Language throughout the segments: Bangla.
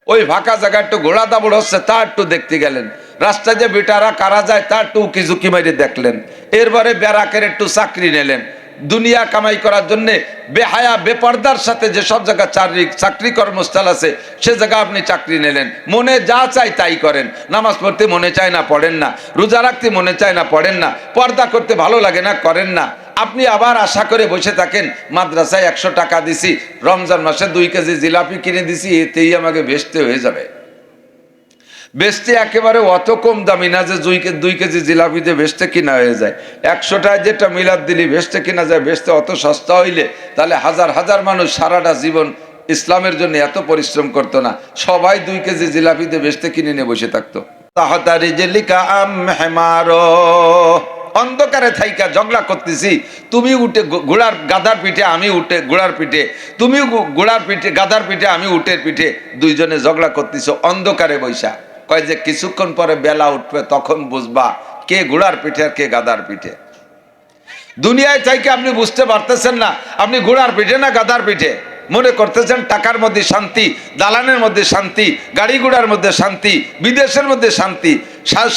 ওই ফাঁকা জায়গা একটু ঘোড়া দাবড় হচ্ছে তা একটু দেখতে গেলেন, রাস্তায় যে বেটারা কারা যায় তা একটু উকি ঝুঁকি মেরে দেখলেন, এরপরে ব্যারাকের একটু চাকরি নিলেন। দুনিয়া কামাই করার জন্য বেহায়া বেপর্দার সাথে যে সব জায়গায় চাকরি কর্মস্থল আছে সে জায়গা আপনি চাকরি নিলেন, মনে যা চাই তাই করেন, নামাজ পড়তে মনে চায় না পড়েন না, রোজা রাখতে মনে চায় না পড়েন না, পর্দা করতে ভালো লাগে না করেন না। আপনি আবার আশা করে বসে থাকেন মাদ্রাসায় 100 টাকা দিছি, রমজান মাসে 2 কেজি জিলাপি কিনে দিছি, এতেই আমাকে বেচতে হয়ে যাবে। বেচতে একেবারে অত কম দামি না যে 2 কেজি জিলাপিতে বেচতে কিনা হয়ে যায়। 100 টাকা যেটা মিলাদ দিলি বেচতে কিনা যায়, বেচতে অত সস্তা হইলে তাহলে হাজার হাজার মানুষ সারাটা জীবন ইসলামের জন্য এত পরিশ্রম করতো না, সবাই 2 কেজি জিলাপিতে বেচতে কিনে নিয়ে বসে থাকতো। তাহাতারি জেলিকা আম হেমারো, অন্ধকারে থাইকা ঝগড়া করতেছি, তুমি উঠে ঘোড়ার গাধার পিঠে, আমি উঠে ঘোড়ার পিঠে, তুমি ঘোড়ার পিঠে গাধার পিঠে, আমি উটের পিঠে, দুইজনে ঝগড়া করতেছ অন্ধকারে বৈশা। কয় যে কিছুক্ষণ পরে বেলা উঠবে তখন বুঝবা কে ঘোড়ার পিঠে আর কে গাধার পিঠে। দুনিয়ায় থাইকে আপনি বুঝতে পারতেছেন না আপনি ঘোড়ার পিঠে না গাধার পিঠে। মনে করতেছেন টাকার মধ্যে শান্তি, দালানের মধ্যে শান্তি, গাড়ি ঘোড়ার মধ্যে শান্তি, বিদেশের মধ্যে শান্তি।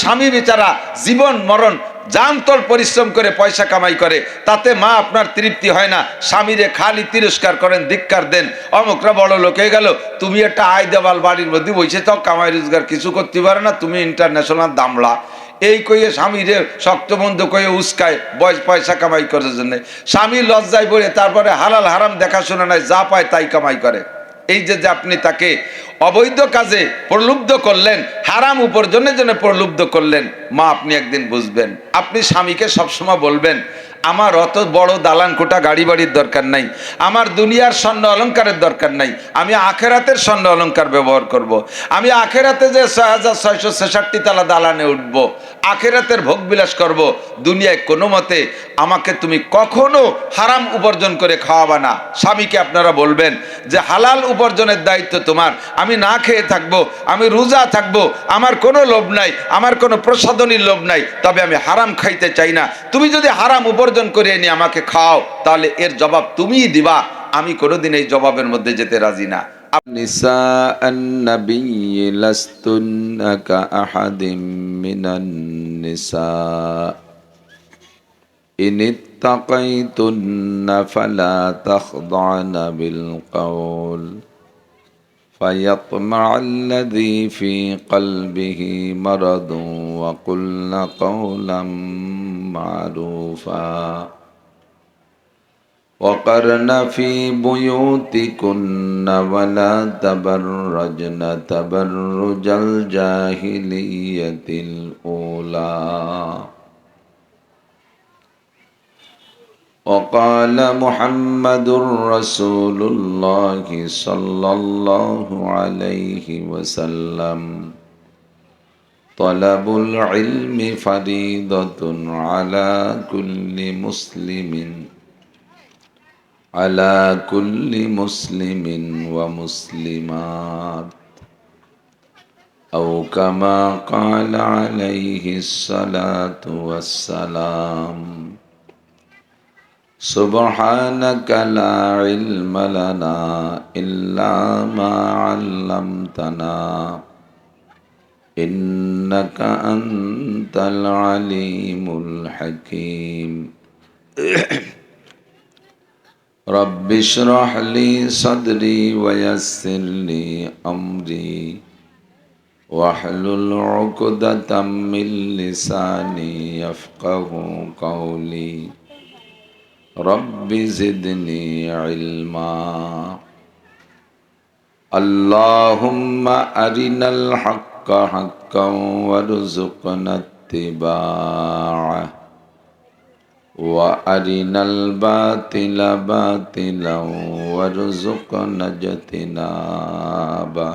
স্বামী বেচারা জীবন মরণ জানতল পরিশ্রম করে পয়সা কামাই করে, তাতে মা আপনার তৃপ্তি হয় না, স্বামীরে খালি তিরস্কার করেন, ধিক্কার দেন, অমুকরা বড় লোক হয়ে গেল, তুমি একটা আয় দেওয়াল বাড়ির মধ্যে বসে থাও, কামাই রোজগার কিছু করতে পারে না, তুমি ইন্টারন্যাশনাল দামলা, এই কইয়ে স্বামীরে শক্ত বন্ধ কইয়ে উস্কায় বয়স পয়সা কামাই করার জন্য। স্বামী লজ্জায় পড়ে তারপরে হালাল হারাম দেখাশোনা নাই, যা পায় তাই কামাই করে। এই যে আপনি তাকে অবৈধ কাজে প্রলুব্ধ করলেন, হারাম উপার্জনের জন্য প্রলুব্ধ করলেন, মা আপনি একদিন বুঝবেন। আপনি স্বামীকে সবসময় বলবেন আমার অত বড় দালান কোটা গাড়ি বাড়ির দরকার নাই, আমার দুনিয়ার স্বর্ণ অলঙ্কারের দরকার নাই, আমি আখেরাতের স্বর্ণ অলঙ্কার ব্যবহার করব। আমি আখেরাতে যে 6666 তালা দালানে উঠব, আখেরাতের ভোগ বিলাস করব। দুনিয়ায় কোনো মতে আমাকে তুমি কখনো হারাম উপার্জন করে খাওয়াবা না। স্বামীকে আপনারা বলবেন যে হালাল উপার্জনের দায়িত্ব তোমার, আমি না খেয়ে থাকবো, আমি রোজা থাকবো, আমার কোনো লোভ নাই, আমার কোনো প্রসাদনীর লোভ নাই, তবে আমি হারাম খাইতে চাই না। তুমি যদি হারাম উপার্জন করে এনে আমাকে খাও তাহলে এর জবাব তুমিই দিবা, আমি কোনোদিন এই জবাবের মধ্যে যেতে রাজি না। نساء النبي لستن كأحد من النساء إن اتقيتن فلا تخضعن بالقول فيطمع الذي في قلبه مرض وقلن قولا معروفا وقرن في بيوتكن ولا تبرجن تبرج الجاهلية الأولى وقال محمد رسول الله صلى الله عليه وسلم طلب العلم فريضة على كل مسلم على كل مسلم ومسلمات أو كما قال عليه الصلاة والسلام سبحانك لا علم لنا إلا ما علمتنا إنك أنت العليم الحكيم رب اشرح لي صدري ويسر لي أمري واحلل عقدة من لساني يفقه قولي رب زدني علما اللهم أرنا الحق حقا وارزقنا اتباعه وأرنا الباطل باطلا وارزقنا اجتنابه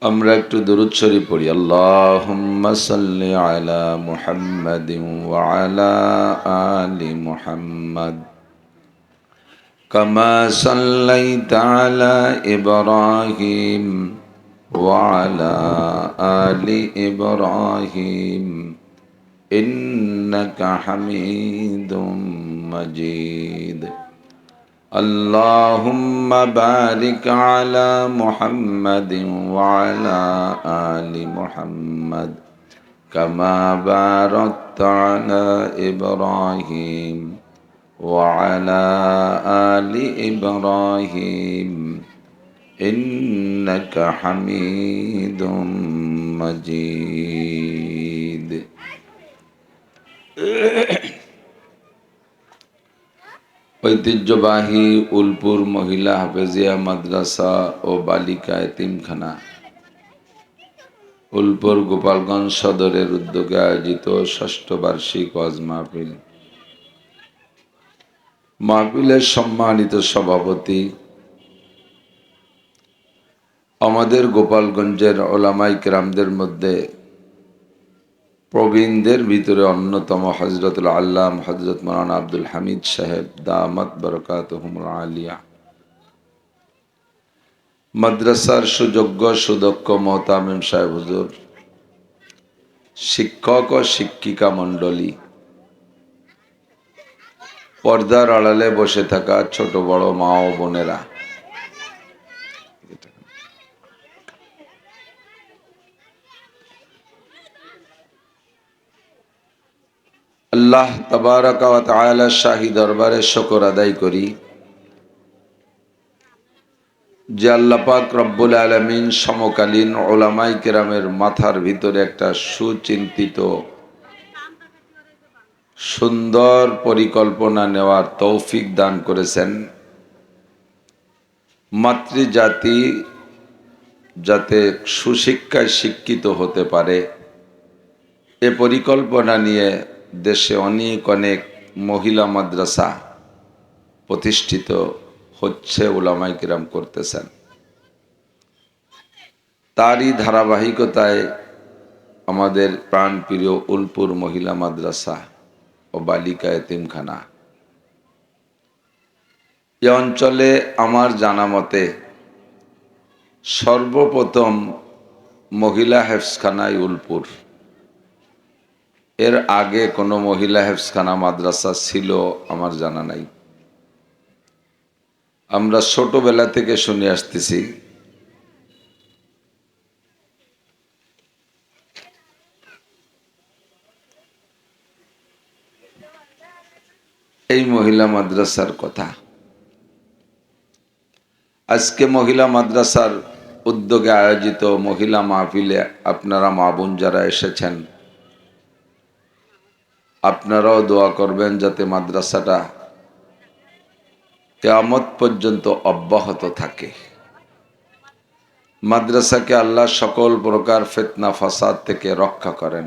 আমরা একটু দরুদ শরীফ পড়ি। আল্লাহুম্মা সাল্লি আলা মুহাম্মাদিন ওয়া আলা আলি মুহাম্মাদ কামা সাল্লাইতা আলা ইব্রাহিম ওয়া আলা আলি ইব্রাহিম ইন্নাকা হামিদুম মাজিদ। اللهم بارك على محمد وعلى آل محمد كما باركت على إبراهيم وعلى آل إبراهيم إنك حميد مجيد ঐতিহ্যবাহী উলপুর মহিলা হাফেজিয়া মাদ্রাসা ও বালিকা এতিমখানা উলপুর গোপালগঞ্জ সদরের উদ্যোগে আয়োজিত ষষ্ঠ বার্ষিক ওয়াজ মাহফিল। মাহফিলের সম্মানিত সভাপতি আমাদের গোপালগঞ্জের ওলামায়ে কেরামদের মধ্যে প্রবীণদের ভিতরে অন্যতম হযরতুল আল্লাম হযরত মাওলানা আব্দুল হামিদ সাহেব দামাত বরকাতুহুমুল আলিয়া, মাদ্রাসার সুযোগ্য সুদক্ষ মোহতামিম সাহেব হুজুর, শিক্ষক ও শিক্ষিকা মণ্ডলী, পর্দার আড়ালে বসে থাকা ছোট বড় মা ও বোনেরা, আল্লাহ তাবারাকা ওয়া তাআলা শাহী দরবারে শুকর আদায় করি যে আল্লাহ পাক রব্বুল আলামিন সমকালীন উলামায়ে কেরামের মাথার ভিতরে একটা সুচিন্তিত সুন্দর পরিকল্পনা নেওয়ার তৌফিক দান করেছেন। মাতৃজাতি যাতে সুশিক্ষায় শিক্ষিত হতে পারে এ পরিকল্পনা নিয়ে দেশে অনেক অনেক মহিলা মাদ্রাসা প্রতিষ্ঠিত হচ্ছে, উলামায়ে কেরাম করতেছেন। তারই ধারাবাহিকতায় আমাদের প্রাণপ্রিয় উলপুর মহিলা মাদ্রাসা ও বালিকা এতিমখানা এ অঞ্চলে আমার জানা মতে সর্বপ্রথম মহিলা হেফজখানায় উলপুর। এর আগে কোনো মহিলা হেফজখানা মাদ্রাসা ছিল আমার জানা নাই। আমরা ছোটবেলা থেকে শুনে আসতেছি এই মহিলা মাদ্রাসার কথা। আজকে মহিলা মাদ্রাসার উদ্যোগে আয়োজিত মহিলা মাহফিলে আপনারা মা বোন যারা এসেছেন, আপনারাও দোয়া করবেন যাতে মাদ্রাসাটা কিয়ামত পর্যন্ত অব্যাহত থাকে। মাদ্রাসাকে আল্লাহ সকল প্রকার ফিতনা ফাসাদ থেকে রক্ষা করেন।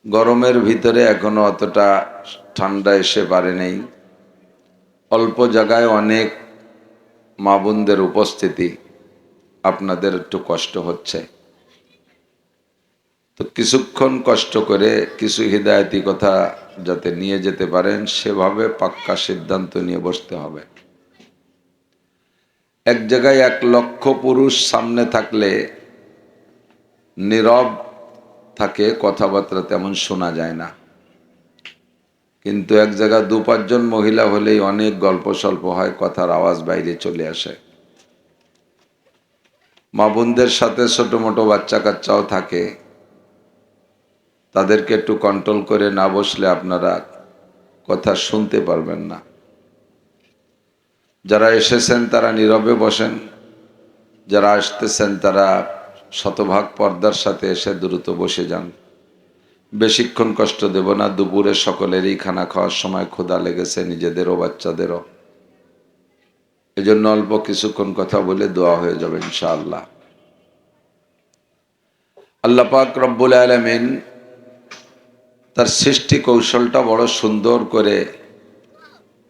গরমের ভিতরে এখনো অতটা ঠান্ডা এসে পারে নাই, অল্প জায়গায় অনেক মা বোনদের উপস্থিতি, আপনাদের একটু কষ্ট হচ্ছে, তো কিছুক্ষণ কষ্ট করে কিছু হিদায়াতি কথা যাতে নিয়ে যেতে পারেন সেভাবে পাক্কা সিদ্ধান্ত নিয়ে বসতে হবে। এক জায়গায় 1 লক্ষ পুরুষ সামনে থাকলে নীরব থাকে, কথাবার্তা তেমন শোনা যায় না, কিন্তু এক জায়গায় 2-5 জন মহিলা হলেই অনেক গল্প স্বল্প হয়, কথার আওয়াজ বাইরে চলে আসে। মা বোনদের সাথে ছোট মোটো বাচ্চা কাচ্চাও থাকে, তাদেরকে একটু কন্ট্রোল করে না বসলে আপনারা কথা শুনতে পারবেন না। যারা এসেছেন তারা নীরবে বসেন, যারা আসতেছেন তারা শতভাগ পর্দার সাথে এসে দ্রুত বসে যান। বেশিক্ষণ কষ্ট দেব না, দুপুরে সকলেরই খানা খাওয়ার সময় ক্ষুধা লেগেছে, নিজেদেরও বাচ্চাদেরও, এজন্য অল্প কিছুক্ষণ কথা বলে দোয়া হয়ে যাবে ইনশাআল্লাহ। আল্লাহ পাক রব্বুল আলামিন তার সৃষ্টি কৌশলটা বড় সুন্দর করে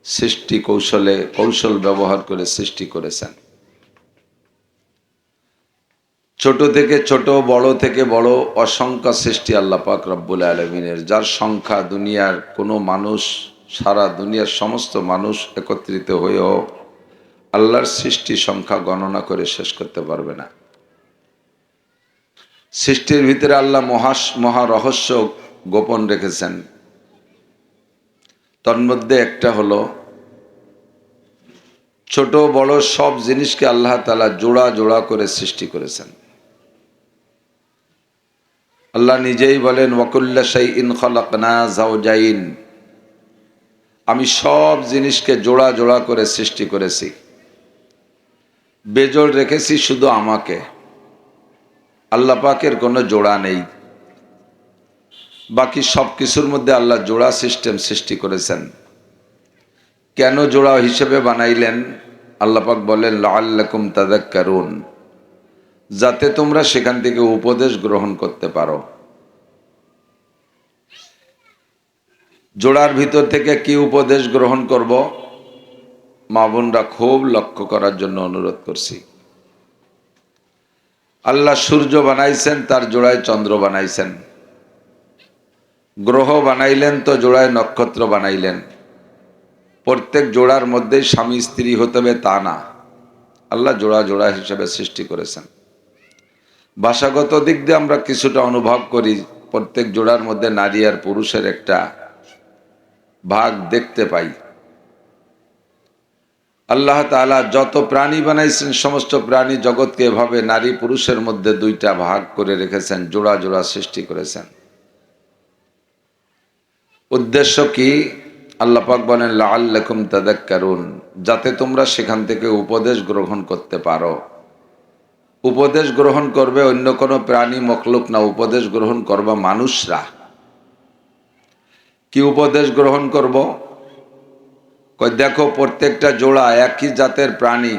সৃষ্টি কৌশল ব্যবহার করে সৃষ্টি করেছেন। ছোট থেকে ছোট, বড় থেকে বড় অসংখ্য সৃষ্টি আল্লাহ পাক রব্বুল আলামিনের, যার সংখ্যা দুনিয়ার কোনো মানুষ, সারা দুনিয়ার সমস্ত মানুষ একত্রিত হয়েও আল্লাহর সৃষ্টি সংখ্যা গণনা করে শেষ করতে পারবে না। সৃষ্টির ভিতরে আল্লাহ মহা রহস্য গোপন রেখেছেন। তন্মধ্যে একটা হলো ছোট বড় সব জিনিসকে আল্লাহ তাআলা জোড়া জোড়া করে সৃষ্টি করেছেন। আল্লাহ নিজেই বলেন ওয়াকুল্লা শাইইন খালাকনা যাওজাইন, আমি সব জিনিসকে জোড়া জোড়া করে সৃষ্টি করেছি, বেজোড় রেখেছি শুধু আমাকে। আল্লাহ পাকের কোনো জোড়া নেই। বাকি সব কিছুর মধ্যে আল্লাহ জোড়া সিস্টেম সৃষ্টি করেছেন। কেন জোড়া হিসেবে বানাইলেন? আল্লাহ পাক বলেন লাআল্লাকুম তাযাক্কারুন, যাতে তোমরা সেখান থেকে উপদেশ গ্রহণ করতে পারো। জোড়ার ভিতর থেকে কি উপদেশ গ্রহণ করব? মা বোনরা খুব লক্ষ্য করার জন্য অনুরোধ করছি। আল্লাহ সূর্য বানাইছেন, তার জোড়ায় চন্দ্র বানাইছেন। গ্রহ বানাইলেন তো জোড়ায় নক্ষত্র বানাইলেন। প্রত্যেক জোড়ার মধ্যেই স্বামী স্ত্রী হতে হবে তা না, আল্লাহ জোড়া জোড়া হিসেবে সৃষ্টি করেছেন। ভাষাগত দিক দিয়ে আমরা কিছুটা অনুভব করি, প্রত্যেক জোড়ার মধ্যে নারী আর পুরুষের একটা ভাগ দেখতে পাই। আল্লাহ তাআলা যত প্রাণী বানাইছেন সমস্ত প্রাণী জগৎকে এভাবে নারী পুরুষের মধ্যে দুইটা ভাগ করে রেখেছেন, জোড়া জোড়া সৃষ্টি করেছেন। উদ্দেশ্য কি? আল্লাহ পাক বলেন লাআল্লাকুম তাযাক্কারুন, যাতে তোমরা সেখান থেকে উপদেশ গ্রহণ করতে পারো। উপদেশ গ্রহণ করবে অন্য কোনো প্রাণী মখলুক না, উপদেশ গ্রহণ করবে মানুষরা। কি উপদেশ গ্রহণ করব? কই দেখো প্রত্যেকটা জোড়া একই জাতের প্রাণী।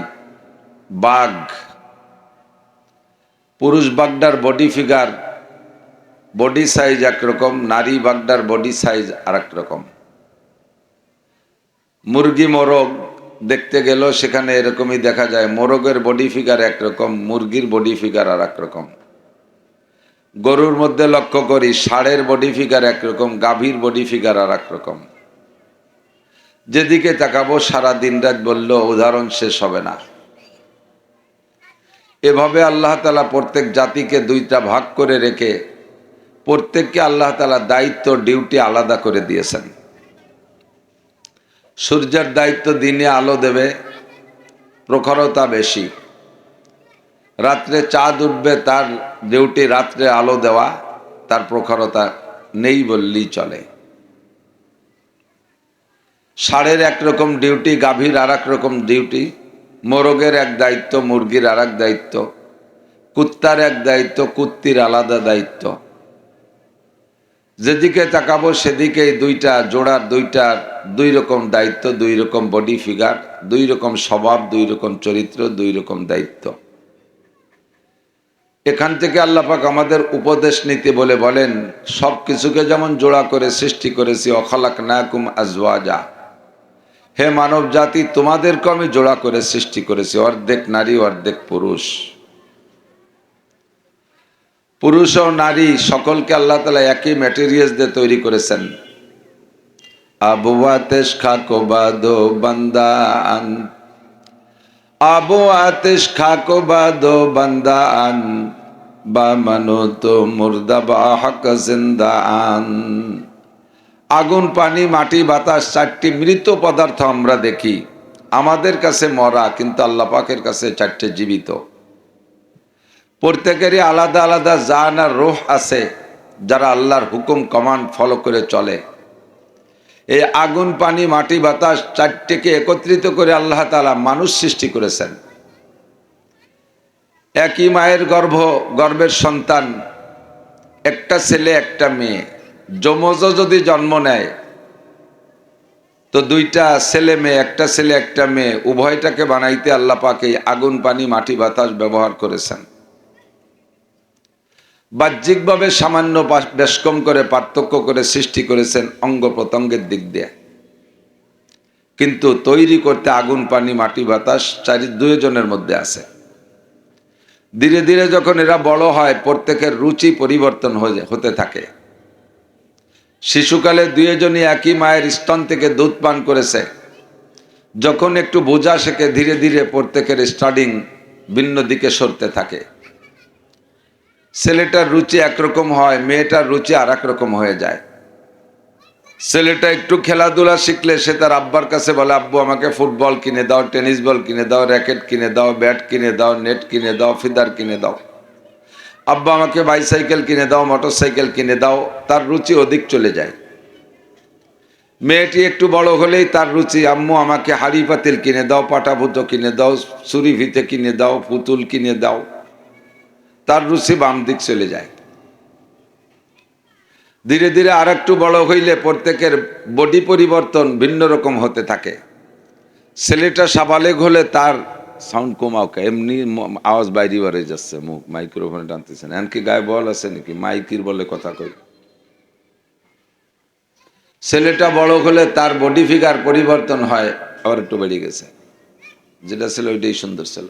বাঘ, পুরুষ বাঘটার বডি ফিগার বডি সাইজ একরকম, নারী বাঘটার বডি সাইজ আর এক রকম। মুরগি মোরগ দেখতে গেল সেখানে এরকমই দেখা যায়, মোরগের বডি ফিগার একরকম, মুরগির বডি ফিগার আর এক রকম। গরুর মধ্যে লক্ষ্য করি ষাঁড়ের বডি ফিগার একরকম, গাভীর বডি ফিগার আর এক রকম। যেদিকে তাকাবো সারা দিন রাত বললো উদাহরণ শেষ হবে না। এভাবে আল্লাহ তাআলা প্রত্যেক জাতিকে দুইটা ভাগ করে রেখে প্রত্যেককে আল্লাহ তাআলা দায়িত্ব ডিউটি আলাদা করে দিয়েছেন। সূর্যের দায়িত্ব দিনে আলো দেবে, প্রখরতা বেশি। রাত্রে চাঁদ উঠবে, তার ডিউটি রাত্রে আলো দেওয়া, তার প্রখরতা নেই বললেই চলে। ষাঁড়ের একরকম ডিউটি, গাভীর আর এক রকম ডিউটি, মোরগের এক দায়িত্ব, মুরগির আর এক দায়িত্ব, কুত্তার এক দায়িত্ব, কুত্তির আলাদা দায়িত্ব। যেদিকে তাকাবো সেদিকেই দুইটা জোড়ার দুইটার দুই রকম দায়িত্ব, দুই রকম বডি ফিগার, দুই রকম স্বভাব, দুই রকম চরিত্র, দুই রকম দায়িত্ব। এখান থেকে আল্লাহ পাক আমাদের উপদেশ নিতে বলে বলেন সব কিছুকে যেমন জোড়া করে সৃষ্টি করেছি, অখালাকনাকুম আজওয়াজা, হে মানব জাতি তোমাদেরকে আমি জোড়া করে সৃষ্টি করেছি, অর্ধেক নারী অর্ধেক পুরুষ। পুরুষ ও নারী সকলকে আল্লাহ তাআলা একই ম্যাটেরিয়ালস দিয়ে তৈরি করেছেন। আবু আতিশ খাকো বাদো বান্দান, আবু আতিশ খাকো বাদো বান্দান, বা মানো তো মুর্দা বা হক জিন্দান। আগুন, পানি, মাটি, বাতাস, চারটি মৃত পদার্থ আমরা দেখি, আমাদের কাছে মরা, কিন্তু আল্লাহ পাকের কাছে চারটে জীবিত। প্রত্যেকেরই আলাদা আলাদা জান আর রূহ আছে, যারা আল্লাহর হুকুম কমান্ড ফলো করে চলে। এই আগুন, পানি, মাটি, বাতাস চারটিকে একত্রিত করে আল্লাহ তাআলা মানুষ সৃষ্টি করেছেন। একই মায়ের গর্ভের সন্তান, একটা ছেলে একটা মেয়ে, যমজ যদি জন্ম নেয় তো দুইটা ছেলে মেয়ে, একটা ছেলে একটা মেয়ে, উভয়টাকে বানাইতে আল্লাহ পাক এই আগুন, পানি, মাটি, বাতাস ব্যবহার করেছেন। বাহ্যিকভাবে সামান্য বেশকম করে পার্থক্য করে সৃষ্টি করেছেন অঙ্গ প্রত্যঙ্গের দিক দিয়ে, কিন্তু তৈরি করতে আগুন, পানি, মাটি, বাতাস দুইজনের মধ্যে আছে। ধীরে ধীরে যখন এরা বড় হয় প্রত্যেকের রুচি পরিবর্তন হতে থাকে। শিশুকালে দুইজনই একই মায়ের স্তন থেকে দুধ পান করেছে, যখন একটু বোঝা শেখে ধীরে ধীরে প্রত্যেকের স্টাডিং ভিন্ন দিকে সরতে থাকে। ছেলেটার রুচি একরকম হয়, মেয়েটার রুচি আর এক রকম হয়ে যায়। ছেলেটা একটু খেলাধুলা শিখলে সে তার আব্বার কাছে বলে, আব্বু আমাকে ফুটবল কিনে দাও, টেনিস বল কিনে দাও, র্যাকেট কিনে দাও, ব্যাট কিনে দাও, নেট কিনে দাও, ফিদার কিনে দাও। আব্বা আমাকে বাইসাইকেল কিনে দাও, মোটর সাইকেল কিনে দাও। তার রুচি অধিক চলে যায়। মেয়েটি একটু বড় হলেই তার রুচি, আম্মু আমাকে হাড়ি পাতিল কিনে দাও, পাটাভুতো কিনে দাও, ছুরি ফিতে কিনে দাও, পুতুল কিনে দাও। তার রুচি বাম দিক চলে যায়। ধীরে ধীরে আর একটু বড় হইলে প্রত্যেকের বডি পরিবর্তন ভিন্ন রকম হতে থাকে। ছেলেটা সাবালেগ হলে তার সাউন্ড কমাও, এমনি আওয়াজ বাইরে বাড়ে যাচ্ছে, মুখ মাইক্রোফোনে টানতেছেন, এমনকি গায়ে বল আছে নাকি, মাইকির বলে কথা কই। ছেলেটা বড় হলে তার বডি ফিগার পরিবর্তন হয়, আবার একটু বেড়ে গেছে, যেটা ছিল ওইটাই সুন্দর ছিল।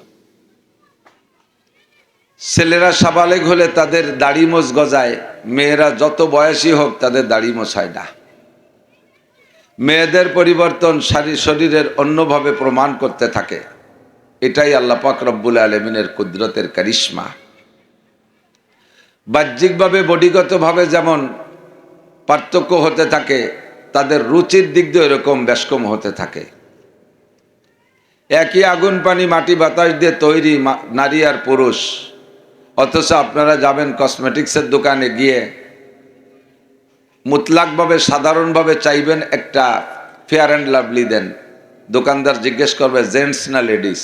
ছেলেরা সাবালেগ হলে তাদের দাড়ি মোছ গজায়, মেয়েরা যত বয়সী হোক তাদের দাড়ি মোছ হয় না। মেয়েদের পরিবর্তন শরীরের অন্যভাবে প্রমাণ করতে থাকে। এটাই আল্লাহ পাক রব্বুল আলামিনের কুদরতের কারিশমা। বাহ্যিকভাবে বডিগতভাবে যেমন পার্থক্য হতে থাকে, তাদের রুচির দিক দিয়ে এরকম ব্যস্কম হতে থাকে। একই আগুন পানি মাটি বাতাস দিয়ে তৈরি নারী আর পুরুষ, অথচ আপনারা যাবেন কসমেটিক্সের দোকানে গিয়ে মুতলাকভাবে সাধারণভাবে চাইবেন একটা ফেয়ার অ্যান্ড লাভলি দেন, দোকানদার জিজ্ঞেস করবে জেন্টস না লেডিস,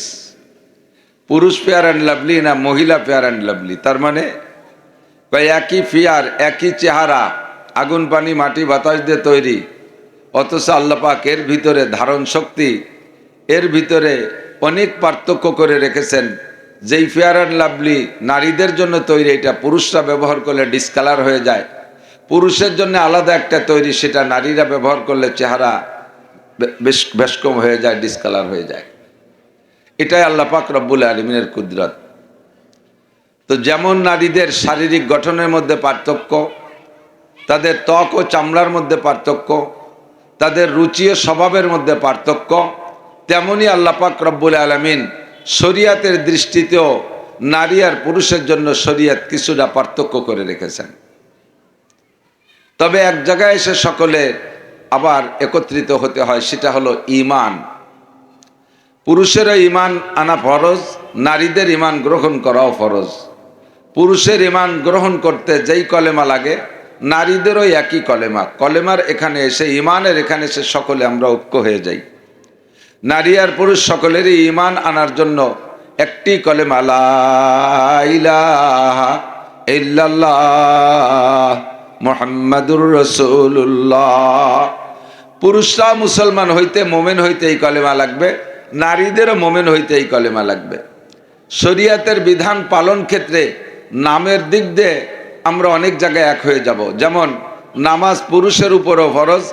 পুরুষ ফেয়ার অ্যান্ড লাভলি না মহিলা ফেয়ার অ্যান্ড লাভলি। তার মানে একই ফেয়ার, একই চেহারা, আগুন পানি মাটি বাতাস দিয়ে তৈরি, অথচ আল্লাহ পাক এর ভিতরে ধারণ শক্তি, এর ভিতরে অনেক পার্থক্য করে রেখেছেন। যেই ফেয়ার অ্যান্ড লাভলি নারীদের জন্য তৈরি, এটা পুরুষরা ব্যবহার করলে ডিসকালার হয়ে যায়। পুরুষের জন্য আলাদা একটা তৈরি, সেটা নারীরা ব্যবহার করলে চেহারা বেশকম হয়ে যায়, ডিসকালার হয়ে যায়। এটাই আল্লাহ পাক রব্বুল আলামিনের কুদরত। তো যেমন নারীদের শারীরিক গঠনের মধ্যে পার্থক্য, তাদের ত্বক ও চামড়ার মধ্যে পার্থক্য, তাদের রুচি ও স্বভাবের মধ্যে পার্থক্য, তেমনি আল্লাহ পাক রব্বুল আলামিন শরিয়াতের দৃষ্টিতেও নারী আর পুরুষের জন্য শরিয়াত কিছুটা পার্থক্য করে রেখেছেন। তবে এক জায়গায় এসে সকলে আবার একত্রিত হতে হয়, সেটা হলো ঈমান। পুরুষেরও ঈমান আনা ফরজ, নারীদের ঈমান গ্রহণ করাও ফরজ। পুরুষের ঈমান গ্রহণ করতে যেই কলেমা লাগে, নারীদেরও একই কলেমা। কলেমার এখানে এসে, ঈমানের এখানে এসে সকলে আমরা ঐক্য হয়ে যাই। নারী আর পুরুষ সকলেরই ঈমান আনার জন্য একটি কলেমা, লা ইলাহা ইল্লাল্লাহ মুহাম্মাদুর রাসূলুল্লাহ। পুরুষরা মুসলমান হইতে, মোমেন হইতে এই কলেমা লাগবে, নারীদেরও মোমেন হইতে এই কলেমা লাগবে। শরিয়াতের বিধান পালন ক্ষেত্রে নামের দিক দিয়ে আমরা অনেক জায়গায় এক হয়ে যাব। যেমন নামাজ পুরুষের উপরও ফরজ,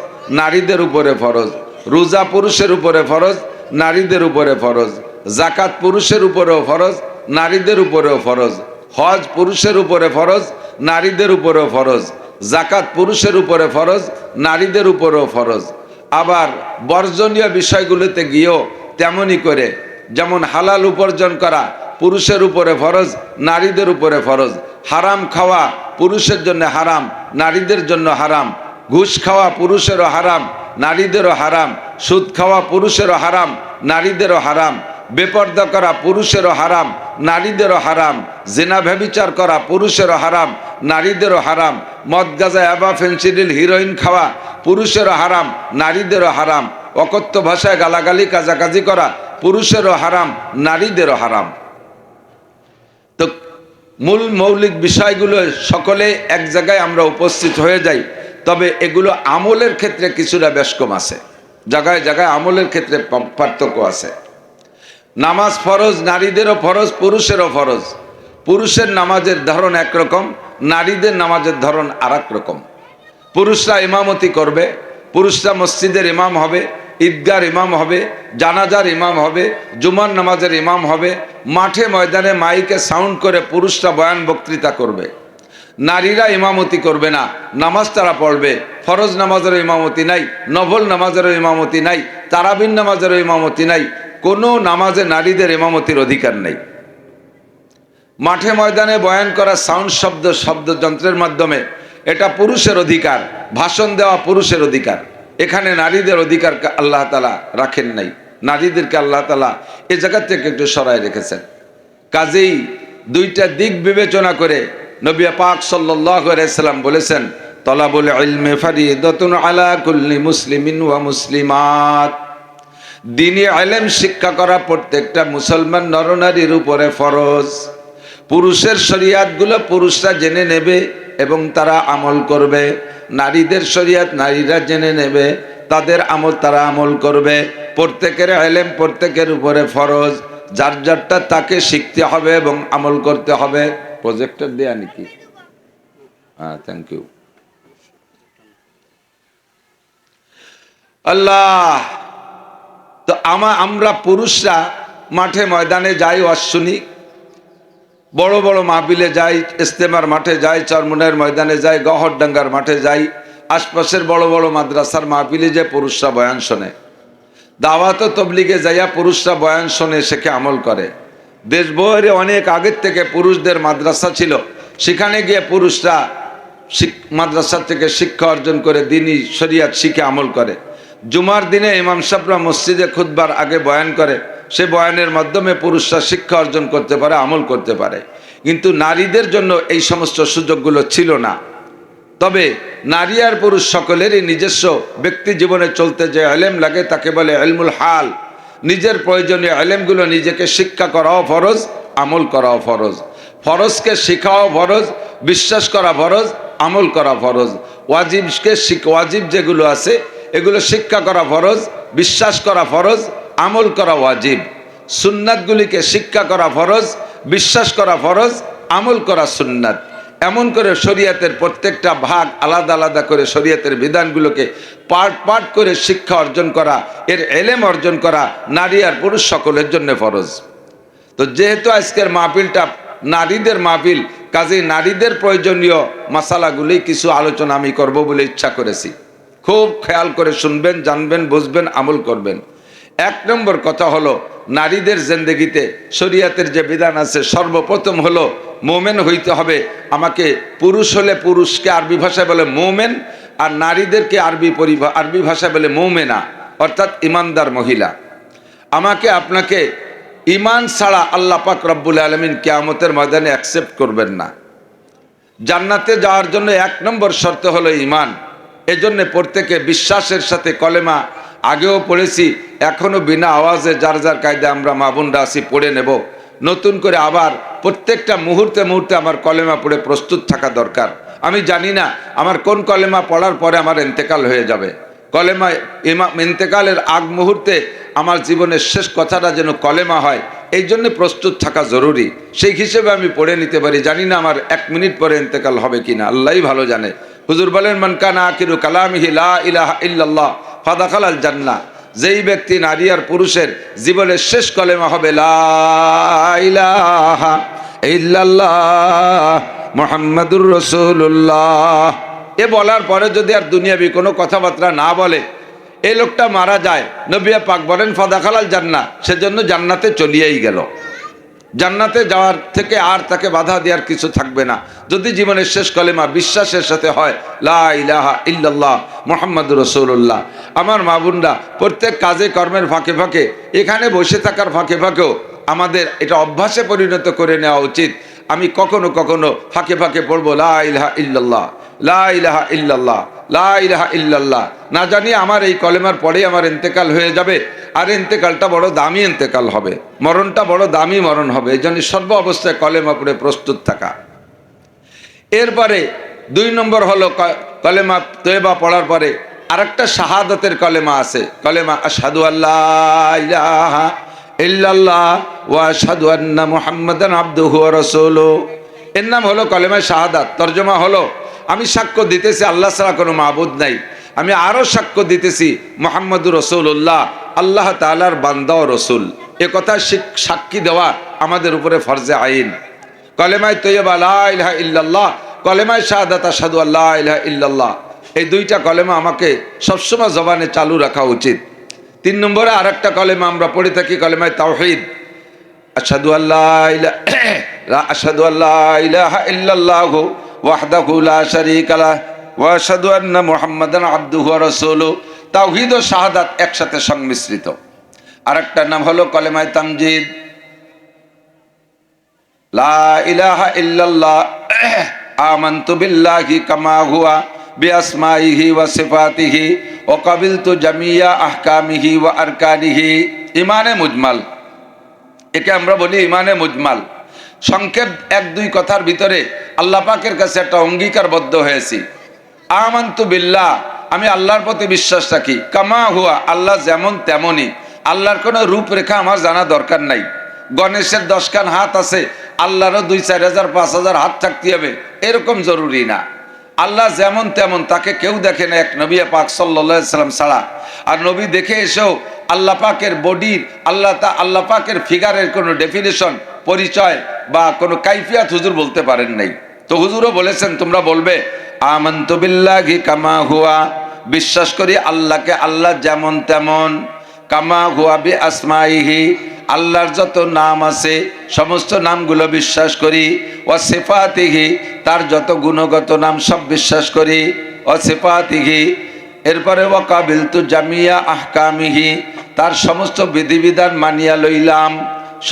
নারীদের উপরে ফরজ। রোজা পুরুষের উপরে ফরজ, নারীদের উপরে ফরজ। যাকাত পুরুষের উপরেও ফরজ, নারীদের উপরেও ফরজ। হজ পুরুষের উপরে ফরজ, নারীদের উপরেও ফরজ। যাকাত পুরুষের উপরে ফরজ, নারীদের উপরেও ফরজ। আবার বর্জনীয় বিষয়গুলোতে গিয়েও তেমনি করে, যেমন হালাল উপার্জন করা পুরুষের উপরে ফরজ, নারীদের উপরে ফরজ। হারাম খাওয়া পুরুষের জন্য হারাম, নারীদের জন্য হারাম। ঘুষ খাওয়া পুরুষেরও হারাম, নারীদেরও হারাম। সুদ খাওয়া পুরুষেরও হারাম, নারীদেরও হারাম। বেপর্দা করা পুরুষেরও হারাম, নারীদেরও হারাম। জিনা ব্যভিচার করা পুরুষেরও হারাম, নারীদেরও হারাম। মদ গাঁজা অ্যাবা ফেন্সিডিল হিরোইন খাওয়া পুরুষেরও হারাম, নারীদেরও হারাম। অকথ্য ভাষায় গালাগালি কাজাকাজি করা পুরুষেরও হারাম, নারীদেরও হারাম। তো মূল মৌলিক বিষয়গুলো সকলে এক জায়গায় আমরা উপস্থিত হয়ে যাই। তবে এগুলো আমলের ক্ষেত্রে কিছুটা ব্যস্কম আছে, জায়গায় জায়গায় আমলের ক্ষেত্রে পার্থক্য আছে। নামাজ ফরজ, নারীদেরও ফরজ, পুরুষেরও ফরজ। পুরুষের নামাজের ধরন একরকম, নারীদের নামাজের ধরন আর এক রকম। পুরুষরা ইমামতি করবে, পুরুষরা মসজিদের ইমাম হবে, ঈদগার ইমাম হবে, জানাজার ইমাম হবে, জুমার নামাজের ইমাম হবে। মাঠে ময়দানে মাইকে সাউন্ড করে পুরুষরা বয়ান বক্তৃতা করবে। নারীরা ইমামতি করবে না, নামাজ তারা পড়বে। ফরজ নামাজেরও ইমামতি নাই, নফল নামাজেরও ইমামতি নাই, তারাবিন নামাজেরও ইমামতি নাই। কোনো নামাজে নারীদের ইমামতির অধিকার নেই। মাঠে ময়দানে বয়ান করা সাউন্ড শব্দযন্ত্রের মাধ্যমে, এটা পুরুষের অধিকার। ভাষণ দেওয়া পুরুষের অধিকার, এখানে নারীদের অধিকার আল্লাহ তাআলা রাখেন নাই, নারীদেরকে আল্লাহ তাআলা এই জায়গা থেকে একটু সরায় রেখেছেন। কাজেই দুইটা দিক বিবেচনা করে নবী পাক সাল্লাল্লাহু আলাইহি সাল্লাম বলেছেন, তলাবুল ইলমি ফারিদাতুন আলা কুল্লি মুসলিমিন ওয়া মুসলিমাত, দ্বীনি ইলম শিক্ষা করা প্রত্যেকটা মুসলমান নরনারীর উপরে ফরজ। পুরুষের শরীয়তগুলো পুরুষরা জেনে নেবে এবং তারা আমল করবে, নারীদের শরীয়ত নারীরা জেনে নেবে, তাদের আমল তারা আমল করবে। প্রত্যেকের ইলম প্রত্যেকের উপরে ফরজ, যার যারটা তাকে শিখতে হবে এবং আমল করতে হবে। প্রজেক্টর দেয়া নাকি? হ্যাঁ, থ্যাংক ইউ। আল্লাহ, তো আমরা পুরুষরা মাঠে ময়দানে যাই, ওয়াজ শুনি, বড় বড় মাহফিলে যাই, ইস্তেমার মাঠে যাই, চরমনের ময়দানে যাই, গহরডাঙ্গার মাঠে যাই, আশপাশের বড় বড় মাদ্রাসার মাহফিলে যে পুরুষরা বয়ান শোনে, দাওয়াত ও তবলিগে যাইয়া পুরুষরা বয়ান শোনে, শেখে, আমল করে। দেশ বহিরে অনেক আগের থেকে পুরুষদের মাদ্রাসা ছিল, সেখানে গিয়ে পুরুষরা মাদ্রাসা থেকে শিক্ষা অর্জন করে দ্বীনি শরীয়ত শিখে আমল করে। জুমার দিনে ইমাম সাহেবরা মসজিদে খুতবার আগে বয়ান করে, সে বয়ানের মাধ্যমে পুরুষরা শিক্ষা অর্জন করতে পারে, আমল করতে পারে। কিন্তু নারীদের জন্য এই সমস্ত সুযোগগুলো ছিল না। তবে নারী আর পুরুষ সকলেরই নিজস্ব ব্যক্তি জীবনে চলতে যে ইলম লাগে তাকে বলে ইলমুল হাল। নিজের প্রয়োজনীয় ইলমগুলো নিজেকে শিক্ষা করাও ফরজ, আমল করাও ফরজ। ফরজকে শিখাও ফরজ, বিশ্বাস করা ফরজ, আমল করা ফরজ। ওয়াজিব যেগুলো আছে এগুলো শিক্ষা করা ফরজ, বিশ্বাস করা ফরজ, আমল করা ওয়াজিব। সুন্নাতগুলিকে শিক্ষা করা ফরজ, বিশ্বাস করা ফরজ, আমল করা সুন্নাত। এমন করে শরীয়তের প্রত্যেকটা ভাগ আলাদা আলাদা করে শরীয়তের বিধানগুলোকে পার্ট পার্ট করে শিক্ষা অর্জন করা, এর ইলম অর্জন করা নারী আর পুরুষ সকলের জন্য ফরজ। তো যেহেতু আজকের মাহফিলটা নারীদের মাহফিল, কাজেই নারীদের প্রয়োজনীয় মাসালাগুলি কিছু আলোচনা আমি করব বলে ইচ্ছা করেছি। খুব খেয়াল করে শুনবেন, জানবেন, বুঝবেন, আমল করবেন। এক নম্বর কথা হলো, নারীদের জিন্দেগিতে শরীয়তের যে বিধান আছে, সর্বপ্রথম হলো মোমেন হইতে হবে। আমাকে পুরুষ হলে পুরুষকে আরবি ভাষায় বলে মোমেন, আর নারীদেরকে আরবি ভাষায় বলে মোমেনা, অর্থাৎ ইমানদার মহিলা। আমাকে আপনাকে ইমান ছাড়া আল্লাহ পাক রব্বুল আলামিন কিয়ামতের ময়দানে অ্যাকসেপ্ট করবেন না। জান্নাতে যাওয়ার জন্য এক নম্বর শর্ত হলো ইমান। এজন্য প্রত্যেকে বিশ্বাসের সাথে কলেমা আগেও পড়েছি, এখনো বিনা আওয়াজে যার যার কায়দা আমরা মা বোনরা আছি পড়ে নেব। নতুন করে আবার প্রত্যেকটা মুহূর্তে মুহূর্তে আমার কলেমা পড়ে প্রস্তুত থাকা দরকার। আমি জানি না আমার কোন কলেমা পড়ার পরে আমার ইন্তেকাল হয়ে যাবে। কলেমা ইন্তেকালের আগ মুহূর্তে আমার জীবনের শেষ কথাটা যেন কলেমা হয়, এই জন্য প্রস্তুত থাকা জরুরি। সেই হিসেবে আমি পড়ে নিতে পারি। জানি না আমার 1 মিনিট পরে ইন্তেকাল হবে কিনা, আল্লাহই ভালো জানে। হুজুর বলেন, মান কানা আখিরু কালামিহি লা ইলাহা ইল্লাল্লাহ ফাদাখালাল জান্নাহ। যেই ব্যক্তি নারী আর পুরুষের জীবনের শেষ কলেমা হবে লা ইলাহা ইল্লাল্লাহ মুহাম্মাদুর রাসূলুল্লাহ, এ বলার পরে যদি আর দুনিয়াবি কোনো কথাবার্তা না বলে, এই লোকটা মারা যায়, নবী পাক বলেন ফাদাখালাল জান্নাহ, সেজন্য জান্নাতে চলিয়েই গেল। জান্নাতে যাওয়ার থেকে আর তাকে বাধা দেওয়ার কিছু থাকবে না, যদি জীবনের শেষ কলেমা বিশ্বাসের সাথে হয় লা ইলাহা ইল্লাল্লাহ মুহাম্মাদুর রাসূলুল্লাহ। আমার মা বোনরা, প্রত্যেক কাজে কর্মের ফাঁকে ফাঁকে, এখানে বসে থাকার ফাঁকে ফাঁকেও আমাদের এটা অভ্যাসে পরিণত করে নেওয়া উচিত। আমি কখনো কখনো ফাঁকে ফাঁকে পড়বো লা ইলাহা ইল্লাল্লাহ, লা ইলাহা ইল্লাল্লাহ, লা ইলাহা ইল্লাল্লাহ। না জানি আমার এই কলেমার পরেই আমার ইন্তেকাল হয়ে যাবে, আর ইন্তেকালটা বড় দামি ইন্তেকাল হবে, মরণটা বড় দামি মরণ হবে। এই জন্য সর্ব অবস্থায় কলেমা পড়ে প্রস্তুত থাকা। এরপরে 2 নম্বর হলো কলেমা তয়বা পড়ার পরে আরেকটা শাহাদাতের কলেমা আছে, কলেমা আশহাদু আল্লা ইলাহা ইল্লাল্লাহ ওয়া আশহাদু আন্না মুহাম্মাদান আবদুহু ওয়া রাসূলুহু। এর নাম হলো কলেমা শাহাদাত। তর্জমা হলো, আমি সাক্ষ্য দিতেছি আল্লাহ ছাড়া কোনো মাবুদ নাই, আমি আরও সাক্ষ্য দিতেছি মুহাম্মাদুর রাসূলুল্লাহ আল্লাহ তাআলার বান্দা ও রসুল। এ কথা সাক্ষী দেওয়া আমাদের উপরে ফরজে আইন। কলেমায় তয়্যিবা লা ইলাহা ইল্লাল্লাহ, কলেমায় শাহাদাত আশহাদু আল্লা ইলাহা ইল্লাল্লাহ, এই 2টা কলেমা আমাকে সবসময় জবানে চালু রাখা উচিত। 3 নম্বরে আরেকটা কলেমা আমরা পড়ে থাকি, কলেমায় তাওহীদ। আশহাদু আল্লা ইলাহা ইল্লাল্লাহু ওয়াহদাহু লা শারীকা লাহু ওয়া আশহাদু আন্না মুহাম্মাদান আবদুহু ওয়া রাসূলুহু। তাওহীদ ও শাহাদাত একসাথে সংমিশ্রিত। আরেকটা নাম হলো কলেমায়ে তামজিদ, লা ইলাহা ইল্লাল্লাহ আমানতু বিল্লাহি কামা হুয়া বিআসমাইহি ওয়া সিফাতিহি ওয়া কাবিলতু জামিয়া আহকামিহি ওয়া আরকানিহি। ইমানে মুজমাল, একে আমরা বলি ইমানে মুজমাল। সংক্ষেপ এক দুই কথার ভিতরে আল্লাহ পাকের কাছে একটা অঙ্গীকারবদ্ধ হয়েছি। আমানতু বিল্লাহ, আমি আল্লাহর প্রতি বিশ্বাস রাখি। কামা হুয়া, আল্লাহ যেমন তেমনই। আল্লাহর কোনো রূপরেখা আমার জানা দরকার নাই। গণেশের 10 খান হাত আছে, আল্লাহরও 2-4,000 5,000 হাত থাকতে হবে, এরকম জরুরি না। আল্লাহ যেমন তেমন, তাকে কেউ দেখে না এক নবী পাক সাল্লাল্লাহু আলাইহি সাল্লাম ছাড়া। আর নবী দেখে এসেও আল্লাহ পাকের বডির, আল্লাহ পাকের ফিগারের কোনো ডেফিনেশন, পরিচয় বা কোনো কাইফিয়াত হুজুর বলতে পারেন নাই। তো হুজুরও বলেছেন, তোমরা বলবে আমানতু বিল্লাহি কামা হুয়া, বিশ্বাস করি আল্লাহকে আল্লাহ যেমন তেমন। কামা হুয়া বি আসমাইহি, আল্লাহর যত নাম আছে সমস্ত নামগুলো বিশ্বাস করি। ওয়া সিফাতিহি, তার যত গুণগত নাম সব বিশ্বাস করি। ওয়া সিফাতিহি, এরপরে ওয়া কাবিলতু জামিয়া আহকামিহি, তার সমস্ত বিধিবিধান মানিয়া লইলাম,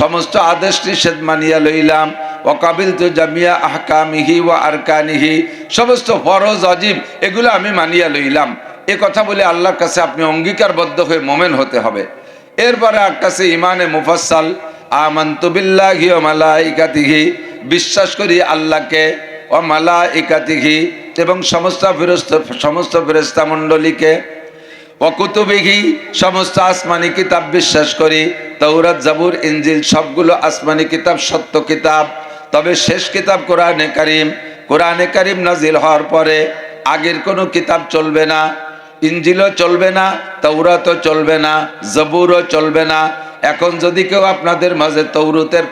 সমস্ত আদেশ নিষেধ মানিয়া লইলাম। ওয়া কাবিলতু জামিয়া আহকামিহি ওয়া আরকানিহি, সমস্ত ফরজ ওয়াজিব এগুলো আমি মানিয়া লইলাম। এ কথা বলে আল্লাহর কাছে আপনি অঙ্গীকারবদ্ধ হয়ে মোমেন হতে হবে। এরপরে আর কাছে ইমানে মুফাসসাল, আমানতু বিল্লাহি ওয়া মালাইকাতিহি, বিশ্বাস করি আল্লাহকে, ওয়া মালাইকাতিহি, এবং সমস্ত ফেরেশতা মণ্ডলীকে, ওয়া কুতুবিহি, সমস্ত আসমানি কিতাব বিশ্বাস করি। তাওরাত, জাবুর, ইনজিল সবগুলো আসমানি কিতাব, সত্য কিতাব। তবে শেষ কিতাব কোরআনে কারীম। কোরআনে কারীম নাজিল হওয়ার পরে আগের কোনো কিতাব চলবে না। ইনজিলও চলবে না, তাওরাতও চলবে না, জাবুরও চলবে না। এখন যদি কেউ আপনাদের মাঝে